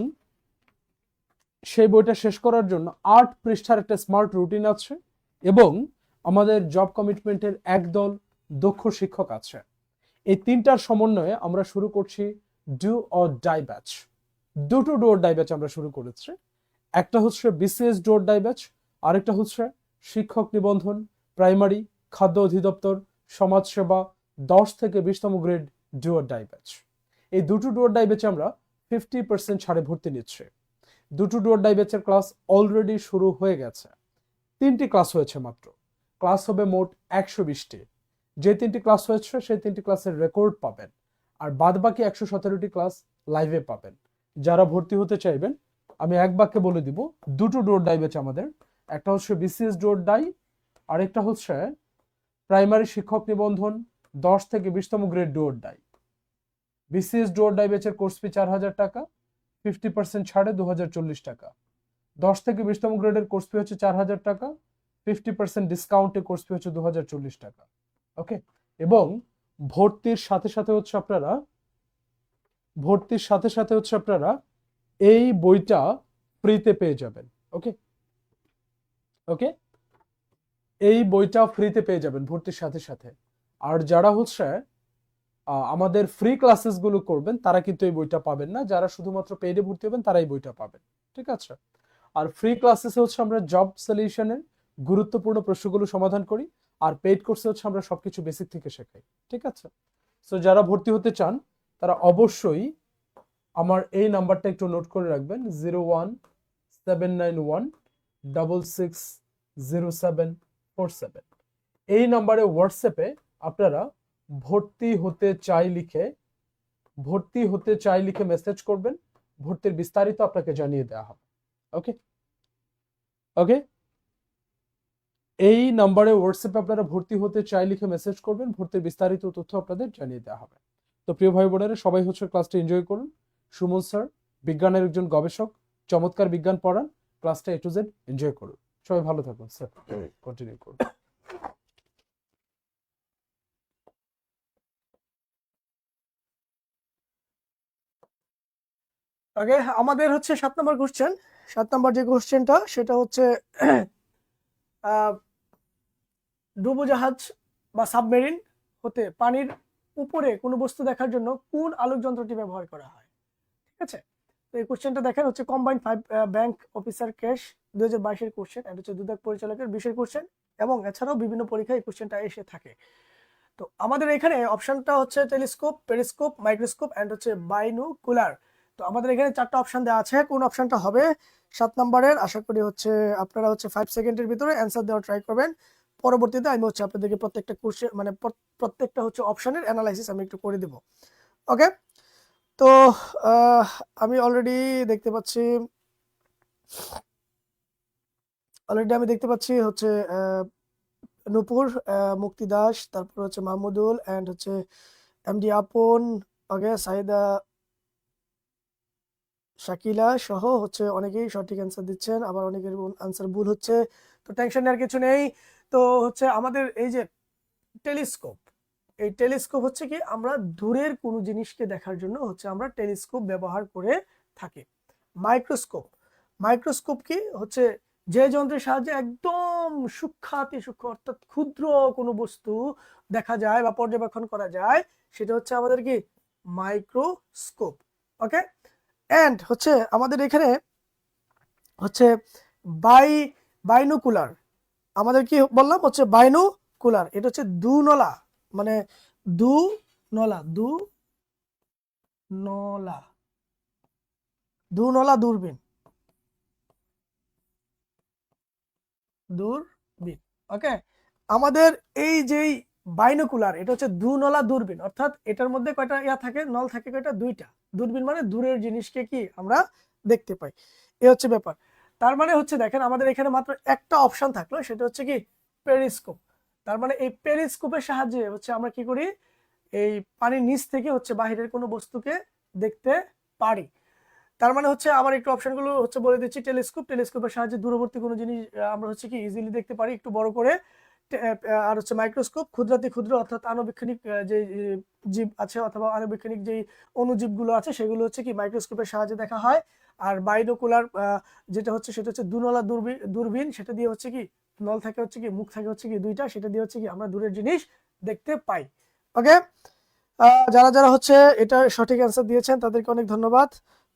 Speaker 2: সেই বইটা শেষ করার জন্য 8 পৃষ্ঠার একটা স্মার্ট রুটিন আছে, এবং আমাদের জব কমিটমেন্টের একদল দক্ষ শিক্ষক আছে। এই 3টার সমন্বয়ে আমরা শুরু করছি ডু অর ডাই ব্যাচ। দুটো ডু অর ডাই ব্যাচ আমরা শুরু করেছি। একটা হচ্ছে BCS do or die batch, আরেকটা হচ্ছে শিক্ষক নিবন্ধন, প্রাইমারি, খাদ্য অধিদপ্তর, সমাজসেবা, 10 থেকে 20তম grade do or die batch. এই দুটো ডু অর ডাই ব্যাচে আমরা 50% ছাড়ে ভর্তি নিচ্ছি। দুটো ডু অর ডাই ব্যাচের ক্লাস অলরেডি শুরু হয়ে গেছে। 3টি ক্লাস হয়েছে মাত্র, ক্লাস হবে মোট 120টি। যে 3টি ক্লাস হয়েছে সেই 3টি ক্লাসের রেকর্ড পাবেন, আর বাদ বাকি 117টি ক্লাস লাইভে পাবেন। যারা ভর্তি হতে চাইবেন আমি এক বাক্যে বলে দিব, দুটো ডোর ডাই ব্যাচ আমাদের, একটা হচ্ছে বিসিএস ডোর ডাই, আরেকটা হচ্ছে প্রাইমারি শিক্ষক নিবন্ধন 10 থেকে 20তম গ্রেড ডোর ডাই। বিসিএস ডোর ডাই ব্যাচের কোর্স ফি 4000 টাকা, 50% ছাড়ে 2040 টাকা। 10 থেকে 20তম গ্রেডের কোর্স ফি হচ্ছে 4000 টাকা, 50% ডিসকাউন্টে কোর্স ফি হচ্ছে 2040 টাকা। ওকে, এবং ভর্তির সাথে সাথে হচ্ছে আপনারা এই বইটা ফ্রিতে পেয়ে যাবেন। ওকে ওকে, এই বইটা ফ্রিতে পেয়ে যাবেন ভর্তির সাথে সাথে। আর যারা হচ্ছে আমাদের ফ্রি ক্লাসেস গুলো করবেন তারা কিন্তু এই বইটা পাবেন না, যারা শুধুমাত্র পেইডে ভর্তি হবেন তারা এই বইটা পাবেন। ঠিক আছে, আর ফ্রি ক্লাসেস হচ্ছে আমরা জব সলিউশনের গুরুত্বপূর্ণ প্রশ্নগুলো সমাধান করি, আর পেইড কোর্সে হচ্ছে আমরা সবকিছু বেসিক থেকে শেখাই। ঠিক আছে, সো যারা ভর্তি হতে চান তারা অবশ্যই আমার এই নাম্বারটা একটু নোট করে রাখবেন, 01791660747। এই নাম্বারে হোয়াটসঅ্যাপে আপনারা ভর্তি হতে চাই লিখে মেসেজ করবেন, ভর্তির বিস্তারিত আপনাকে জানিয়ে দেওয়া হবে। ওকে ওকে, এই নাম্বারে হোয়াটসঅ্যাপে আপনারা ভর্তি হতে চাই লিখে মেসেজ করবেন, ভর্তির বিস্তারিত তথ্য আপনাদের জানিয়ে দেওয়া হবে। তো প্রিয় ভাই বোনেরা, সবাই হচ্ছে ক্লাসটা এনজয় করুন। সুমন স্যার বিজ্ঞানের একজন গবেষক, চমৎকার বিজ্ঞান পড়ান, ক্লাসটা A to Z এনজয় করুন। সবাই ভালো থাকুন স্যার, কন্টিনিউ করুন।
Speaker 1: ওকে, আমাদের হচ্ছে 7 নম্বর কোশ্চেন। 7 নম্বর যে কোশ্চেনটা সেটা হচ্ছে ডুবোজাহাজ বা সাবমেরিন হতে পানির উপরে কোনো বস্তু দেখার জন্য কোন আলোক যন্ত্রটি ব্যবহার করা হয়। ঠিক আছে, তো এই কোশ্চেনটা দেখেন হচ্ছে কম্বাইন্ড 5 ব্যাংক অফিসার ক্যাশ 2022-এর কোশ্চেন, এটা হচ্ছে দুদক পরিচালকের 20-এর কোশ্চেন, এবং এছাড়াও বিভিন্ন পরীক্ষায় এই কোশ্চেনটা এসে থাকে। তো আমাদের এখানে অপশনটা হচ্ছে টেলিস্কোপ, পেরিস্কোপ, মাইক্রোস্কোপ এন্ড হচ্ছে বাইনোকুলার। তো আমাদের এখানে 4টা অপশন দেওয়া আছে, কোন অপশনটা হবে 7 নম্বরের। আশা করি হচ্ছে আপনারা হচ্ছে 5 সেকেন্ডের ভিতরে অ্যান্সার দেওয়ার ট্রাই করবেন। পরবর্তীতে আমি হচ্ছে আপনাদেরকে প্রত্যেকটা কোশ্চেন মানে প্রত্যেকটা হচ্ছে অপশনের অ্যানালাইসিস আমি একটু করে দেব। ওকে, তো আমি অলরেডি দেখতে পাচ্ছি হচ্ছে নূপুর, মুক্তি দাস, তারপর হচ্ছে মাহমুদুল এন্ড হচ্ছে এমডি আপন, ওকে, সাইদা, শাকিলা সহ হচ্ছে অনেকেই সঠিক অ্যান্সার দিচ্ছেন, আবার অনেকের অ্যান্সার ভুল হচ্ছে। তো টেনশন নেওয়ার কিছু নেই। তো হচ্ছে আমাদের এই যে টেলিস্কোপ, এই টেলিস্কোপ হচ্ছে কি আমরা দূরের কোনো জিনিসকে দেখার জন্য হচ্ছে আমরা টেলিস্কোপ ব্যবহার করে থাকি। মাইক্রোস্কোপ কি হচ্ছে যে যন্ত্রের সাহায্যে একদম সূক্ষ্মাতি সূক্ষ্ম অর্থাৎ ক্ষুদ্র কোনো বস্তু দেখা যায় বা পর্যবেক্ষণ করা যায়, সেটা হচ্ছে আমাদের কি মাইক্রোস্কোপ। ওকে, এন্ড হচ্ছে আমাদের এখানে হচ্ছে বাইনোকুলার, আমাদের কি বললাম হচ্ছে বাইনোকুলার, এটা হচ্ছে দুনলা, মানে দুনলা দূরবীন। ওকে, আমাদের এই যে বাইনোকুলার, এটা হচ্ছে দুনলা দূরবীন, অর্থাৎ এটার মধ্যে কয়টা থাকে, নল থাকে কয়টা, 2টা। দূরবীন মানে দূরের জিনিসকে কি আমরা দেখতে পাই, এ হচ্ছে ব্যাপার। তার মানে হচ্ছে দেখেন আমাদের এখানে মাত্র একটা অপশন থাকলো, সেটা হচ্ছে কি পেরিস্কোপ। তার মানে এই পেরিস্কোপের সাহায্যে হচ্ছে আমরা কি করি, এই পানির নিচ থেকে হচ্ছে বাহিরের কোনো বস্তুকে দেখতে পারি। তার মানে হচ্ছে আমার একটু অপশনগুলো হচ্ছে বলে দিচ্ছি। টেলিস্কোপের সাহায্যে দূরবর্তী কোনো জিনিস আমরা হচ্ছে কি ইজিলি দেখতে পারি একটু বড় করে। আর হচ্ছে মাইক্রোস্কোপ, ক্ষুদ্রাতি ক্ষুদ্র অর্থাৎ আণুবীক্ষণিক যে জীব আছে অথবা আণুবীক্ষণিক যে অণুজীবগুলো আছে সেগুলো হচ্ছে কি মাইক্রোস্কোপের সাহায্যে দেখা হয়। আর বাইনোকুলার যেটা হচ্ছে সেটা হচ্ছে দুনলা দূরবীন, সেটা দিয়ে হচ্ছে কি নল থাকে হচ্ছে কি মুখ থাকে হচ্ছে কি 2টা, সেটা দিয়ে হচ্ছে কি আমরা দূরের জিনিস দেখতে পাই। ওকে, যারা যারা হচ্ছে এটা সঠিক অ্যান্সার দিয়েছেন তাদেরকে অনেক ধন্যবাদ।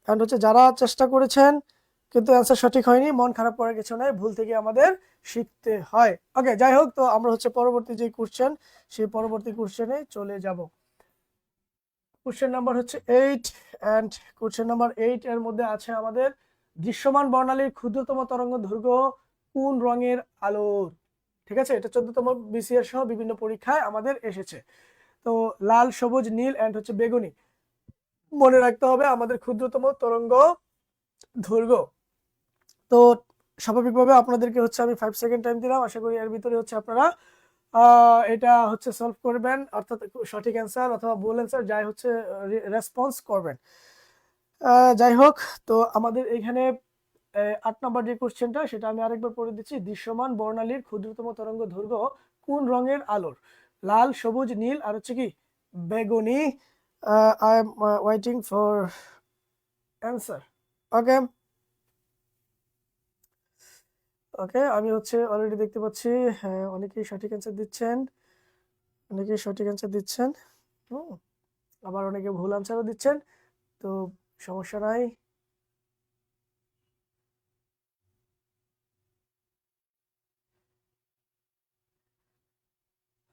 Speaker 1: এন্ড হচ্ছে যারা চেষ্টা করেছেন কিন্তু অ্যান্সার সঠিক হয়নি, মন খারাপ করার কিছু নাই, ভুল থেকে আমাদের শিখতে হয়। ওকে, যাই হোক, তো আমরা হচ্ছে পরবর্তী যে কোশ্চেন সেই পরবর্তী কোশ্চেনে চলে যাব। কোশ্চেন নাম্বার হচ্ছে 8, এন্ড কোশ্চেন নাম্বার 8 এর মধ্যে আছে আমাদের দৃশ্যমান বর্ণালীর ক্ষুদ্রতম তরঙ্গ দৈর্ঘ্য কোন রঙের আলোর। ঠিক আছে, এটা 14তম বিসিএস সহ বিভিন্ন পরীক্ষায় আমাদের এসেছে। তো লাল, সবুজ, নীল এন্ড হচ্ছে বেগুনি। মনে রাখতে হবে আমাদের ক্ষুদ্রতম তরঙ্গ দৈর্ঘ্য। তো স্বাভাবিকভাবে আপনাদেরকে হচ্ছে আমি 5 সেকেন্ড টাইম দিলাম, আশা করি এর ভিতরে হচ্ছে আপনারা এটা হচ্ছে সলভ করবেন, অর্থাৎ সঠিক অ্যান্সার অথবা ভুল অ্যান্সার যাই হচ্ছে রেসপন্স করবেন। যাই হোক, তো আমাদের এখানে 8 নম্বর যে কোশ্চেনটা সেটা আমি আরেকবার পড়ে দিচ্ছি। দৃশ্যমান বর্ণালীর ক্ষুদ্রতম তরঙ্গ দৈর্ঘ্য কোন রঙের আলোর? লাল, সবুজ, নীল আর হচ্ছে কি বেগুনি। I am waiting for answer. Okay okay, আমি হচ্ছে অলরেডি দেখতে পাচ্ছি হ্যাঁ অনেকেই সঠিক অ্যান্সার দিচ্ছেন, অনেকেই সঠিক অ্যান্সার দিচ্ছেন। হুম, আবার অনেকে ভুল অ্যান্সারও দিচ্ছেন, তো সমস্যা নাই।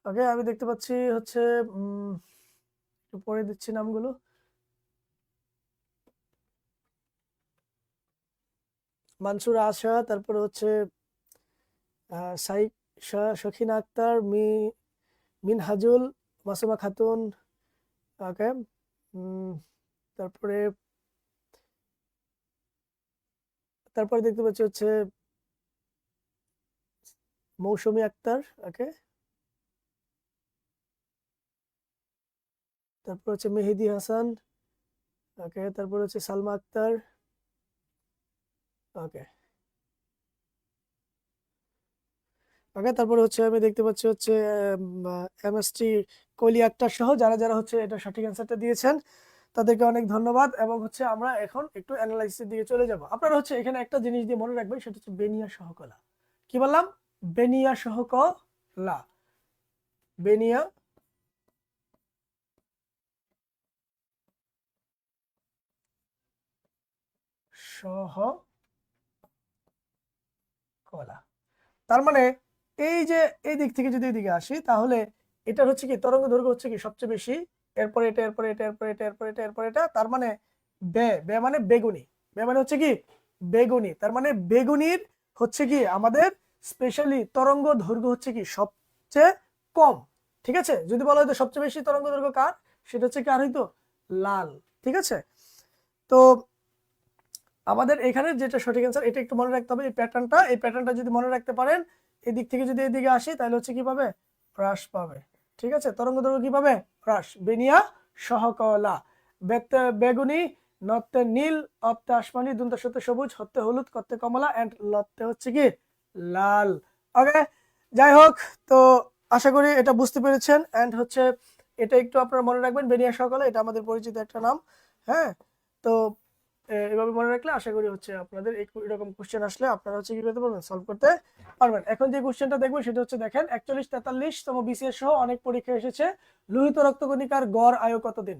Speaker 1: ওকে, আমি দেখতে পাচ্ছি হচ্ছে একটু পড়ে দিচ্ছি নামগুলো। মানসুর আশা, তারপরে হচ্ছে সাইক সখিনা আক্তার, মিনহাজুল, মাসুমা খাতুন। ওকে, তারপরে তারপরে দেখতে পাচ্ছি হচ্ছে মৌসুমী আক্তার। ওকে, তারপর হচ্ছে মেহেদি হাসান। ওকে, তারপর হচ্ছে সালমা আক্তার। ওকে ওকে, তারপরে হচ্ছে আমি দেখতে পাচ্ছি হচ্ছে এমএসটি কলি আক্তার সহ যারা যারা হচ্ছে এটা সঠিক অ্যান্সারটা দিয়েছেন তাদেরকে অনেক ধন্যবাদ। এবং হচ্ছে আমরা এখন একটু অ্যানালাইসিসের দিকে চলে যাব। আপনারা হচ্ছে এখানে একটা জিনিস দিয়ে মনে রাখবেন, সেটা হচ্ছে বেনিয়া সহকলা। কি বললাম? বেনিয়া সহকলা। বেনিয়া সহকলা, তার মানে এই যে এই দিক থেকে যদি এদিকে আসি তাহলে এটার হচ্ছে কি তরঙ্গ দৈর্ঘ্য হচ্ছে কি সবচেয়ে বেশি, এরপরে এটা, এরপরে এটা, এরপরে এটা, এরপরে এটা, এরপরে এটা, তার মানে বে বে মানে বেগুনি। বে মানে হচ্ছে কি বেগুনি, তার মানে বেগুনির হচ্ছে কি আমাদের স্পেশালি তরঙ্গ দৈর্ঘ্য হচ্ছে কি সবচেয়ে কম। ঠিক আছে, যদি বলা হয়তো সবচেয়ে বেশি তরঙ্গ দৈর্ঘ্য কার, সেটা হচ্ছে কার হইতো লাল। ঠিক আছে, তো আমাদের এখানে যেটা সঠিক অ্যান্সার এটা একটু মনে রাখতে হবে। এই প্যাটার্নটা যদি মনে রাখতে পারেন, এদিক থেকে যদি এদিকে আসি তাহলে হচ্ছে কি পাবে? হ্রাস পাবে। ঠিক আছে, তরঙ্গ দৈর্ঘ্য কি পাবে? হ্রাস। বেনিয়া সহকলা। বেতে বেগুনি, নত্তে নীল, অত্তে আসমানি, দুনতে সত্য সবুজ, হত্তে হলুদ, কত্তে কমলা এন্ড লত্তে হচ্ছে কি লাল। ওকে, যাই হোক, তো আশা করি এটা বুঝতে পেরেছেন। এন্ড হচ্ছে এটা একটু আপনারা মনে রাখবেন, বেনিয়া সহকলা এটা আমাদের পরিচিত একটা নাম। হ্যাঁ, তো এভাবে মনে রাখলে আশা করি হচ্ছে আপনাদের এরকম কোশ্চেন আসলে আপনারা হচ্ছে কি করতে পারবেন, সলভ করতে পারবেন। এখন যে কোশ্চেনটা দেখবো সেটা হচ্ছে দেখেন 41-43তম বিসিএস সহ অনেক পরীক্ষা এসেছে। লোহিত রক্তকণিকার গড় আয়ু কতদিন?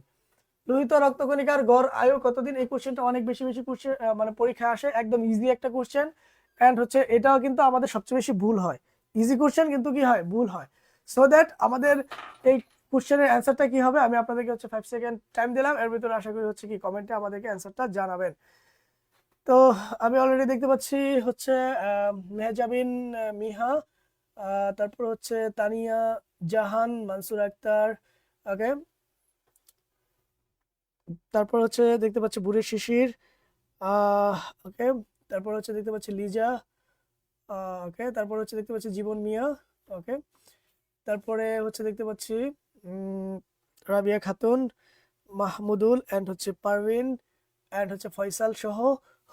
Speaker 1: লোহিত রক্তকণিকার গড় আয়ু কতদিন? এই কোশ্চেনটা অনেক বেশি বেশি কোশ্চেন মানে পরীক্ষা আসে, একদম ইজি একটা কোশ্চেন। এন্ড হচ্ছে এটাও কিন্তু আমাদের সবচেয়ে বেশি ভুল হয়। ইজি কোশ্চেন কিন্তু কি হয়, ভুল হয়। সো দ্যাট আমাদের এই কোশ্চেনের অ্যান্সারটা কি হবে, আমি আপনাদেরকে হচ্ছে 5 সেকেন্ড টাইম দিলাম, এর ভিতরে আশা করি হচ্ছে কি কমেন্টে আমাদেরকে অ্যান্সারটা জানাবেন। তো আমি অলরেডি দেখতে পাচ্ছি হচ্ছে মেহজাবিন, মিহা, তারপর হচ্ছে তানিয়া জাহান, মানসুর আক্তার। ওকে, তারপর হচ্ছে দেখতে পাচ্ছি বুড়ি শিশির। ওকে, তারপর হচ্ছে দেখতে পাচ্ছি লিজা। ওকে, তারপর হচ্ছে দেখতে পাচ্ছি জীবন মিয়া। ওকে, তারপরে হচ্ছে দেখতে পাচ্ছি রাবিয়া খাতুন, মাহমুদুল এন্ড হচ্ছে পারভিন এন্ড হচ্ছে ফয়সাল সহ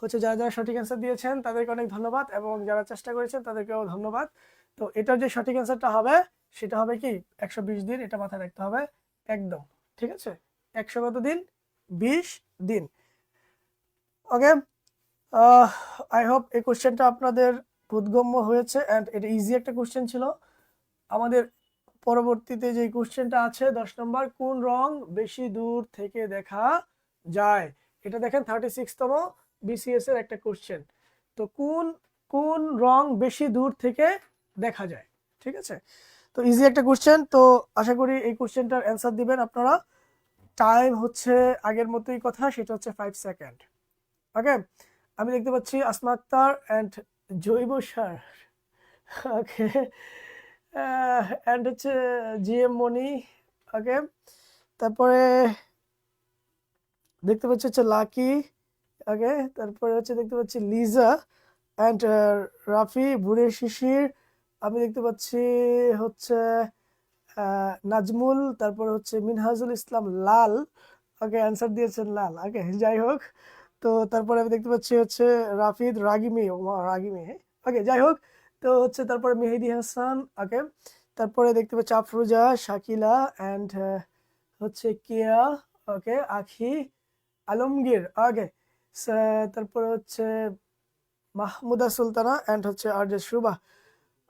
Speaker 1: হচ্ছে যারা যারা সঠিক অ্যান্সার দিয়েছেন তাদেরকে অনেক ধন্যবাদ, এবং যারা চেষ্টা করেছেন তাদেরকেও ধন্যবাদ। তো এটার যে সঠিক অ্যান্সারটা হবে সেটা হবে কি 120 দিন, এটা মাথায় রাখতে হবে একদম। ঠিক আছে, 100 কত দিন? 20 দিন। ওকে, আই হোপ এই কোশ্চেনটা আপনাদের বোধগম্য হয়েছে, এন্ড এটা ইজি একটা কোশ্চেন ছিল। আমাদের পরবর্তীতে যে কোশ্চেনটা আছে 10 নম্বর, কোন রং বেশি দূর থেকে দেখা যায়? এটা দেখেন 36তম বিসিএস এর একটা কোশ্চেন। তো কোন কোন রং বেশি দূর থেকে দেখা যায়? ঠিক আছে, তো ইজি একটা কোশ্চেন। তো আশা করি এই কোশ্চেনটার অ্যান্সার দিবেন আপনারা। টাইম হচ্ছে আগের মতোই কথা, সেটা হচ্ছে 5 সেকেন্ড। ওকে, আমি দেখতে পাচ্ছি আসমা আক্তার এন্ড জৈব সার। ওকে, এন্ড হচ্ছে জিএম মনি। ওকে, তারপরে দেখতে পাচ্ছি হচ্ছে লাকি, ওকে, তারপরে হচ্ছে দেখতে পাচ্ছি লিজা অ্যান্ড রাফি, ভুরে শিশির, আমি দেখতে পাচ্ছি হচ্ছে নাজমুল, তারপরে হচ্ছে মিনহাজুল ইসলাম লাল, ওকে, অ্যান্সার দিয়েছেন লাল, ওকে, যাই হোক। তো তারপরে আমি দেখতে পাচ্ছি হচ্ছে রাফিদ রাগিমি, রাগিমি, ওকে, যাই হোক। তো হচ্ছে তারপরে মেহেদি হাসান, ওকে, তারপরে দেখতে পাচ্ছি আফরোজা, শাকিলা অ্যান্ড হচ্ছে কেয়া, ওকে, আখি, আলমগীর, ওকে, তারপরে হচ্ছে মাহমুদা সুলতানা অ্যান্ড হচ্ছে আরজে শুভা,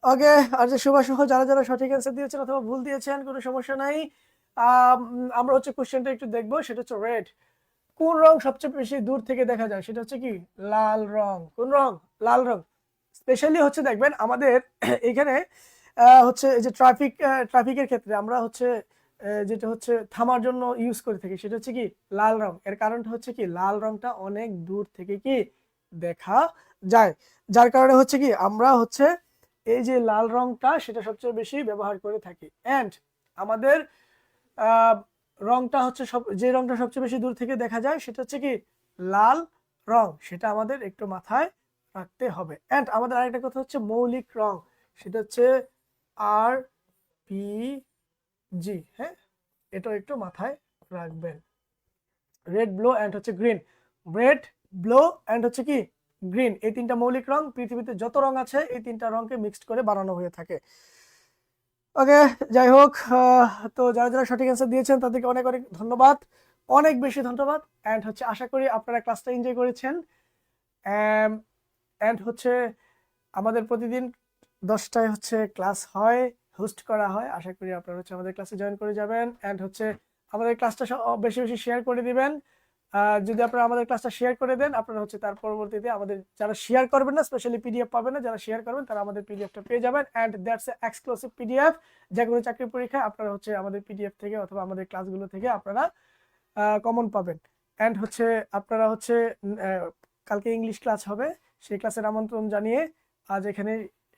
Speaker 1: ওকে। আরজে শুভা সহ যারা যারা সঠিক অ্যান্সার দিয়েছেন অথবা ভুল দিয়েছেন কোনো সমস্যা নাই। আমরা হচ্ছে কোশ্চেনটা একটু দেখবো, সেটা হচ্ছে রেড। কোন রং সবচেয়ে বেশি দূর থেকে দেখা যায়? সেটা হচ্ছে কি লাল রং। কোন রং? লাল রং। স্পেশালি হচ্ছে দেখবেন আমাদের এখানে হচ্ছে এই যে ট্রাফিকের ক্ষেত্রে আমরা হচ্ছে যেটা হচ্ছে থামার জন্য ইউজ করে থাকি সেটা হচ্ছে কি লাল রং। এর কারণটা হচ্ছে কি লাল রংটা অনেক দূর থেকে কি দেখা যায়, যার কারণে হচ্ছে কি আমরা হচ্ছে এই যে লাল রংটা সেটা সবচেয়ে বেশি ব্যবহার করে থাকি। অ্যান্ড আমাদের আহ, রংটা হচ্ছে যে রংটা সবচেয়ে বেশি দূর থেকে দেখা যায় সেটা হচ্ছে কি লাল রং, সেটা আমাদের একটু মাথায় রাখতে হবে। অ্যান্ড আমাদের আরেকটা কথা হচ্ছে মৌলিক রং, সেটা হচ্ছে আর পি জি, হ্যাঁ, এটা একটু মাথায় রাখবেন। রেড, ব্লু অ্যান্ড হচ্ছে গ্রিন। রেড, ব্লু অ্যান্ড হচ্ছে কি গ্রিন, এই তিনটা মৌলিক রং। পৃথিবীতে যত রং আছে এই তিনটা রংকে মিক্সড করে বানানো হয়ে থাকে। ওকে, যাই হোক, তো যারা যারা সঠিক অ্যান্সার দিয়েছেন তাদেরকে অনেক অনেক ধন্যবাদ, অনেক বেশি ধন্যবাদ। অ্যান্ড হচ্ছে আশা করি আপনারা ক্লাসটা এনজয় করেছেন। অ্যান্ড হচ্ছে আমাদের প্রতিদিন 10টায় হচ্ছে ক্লাস হয়, হোস্ট করা হয়। আশা করি আপনারা হচ্ছে আমাদের ক্লাসে জয়েন করে যাবেন। অ্যান্ড হচ্ছে আমাদের ক্লাসটা বেশি বেশি শেয়ার করে দিবেন। যদি আপনারা আমাদের ক্লাসটা শেয়ার করে দেন, আপনারা হচ্ছে তার পরবর্তীতে আমাদের যারা শেয়ার করবেন না, স্পেশালি পিডিএফ পাবেন না, যারা শেয়ার করবেন তারা আমাদের পিডিএফটা পেয়ে যাবেন। And that's a exclusive PDF. যে কোনো চাকরির পরীক্ষায় আপনারা হচ্ছে আমাদের পিডিএফ থেকে অথবা আমাদের ক্লাসগুলো থেকে আপনারা কমন পাবেন। অ্যান্ড হচ্ছে আপনারা হচ্ছে কালকে ইংলিশ ক্লাস হবে, সেই ক্লাসের আমন্ত্রণ জানিয়ে আজ এখানে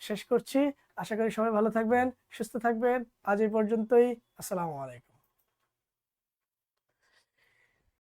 Speaker 1: শেষ করছি। আশা করি সবাই ভালো থাকবেন, সুস্থ থাকবেন। আজ এই পর্যন্তই। আসসালামু আলাইকুম।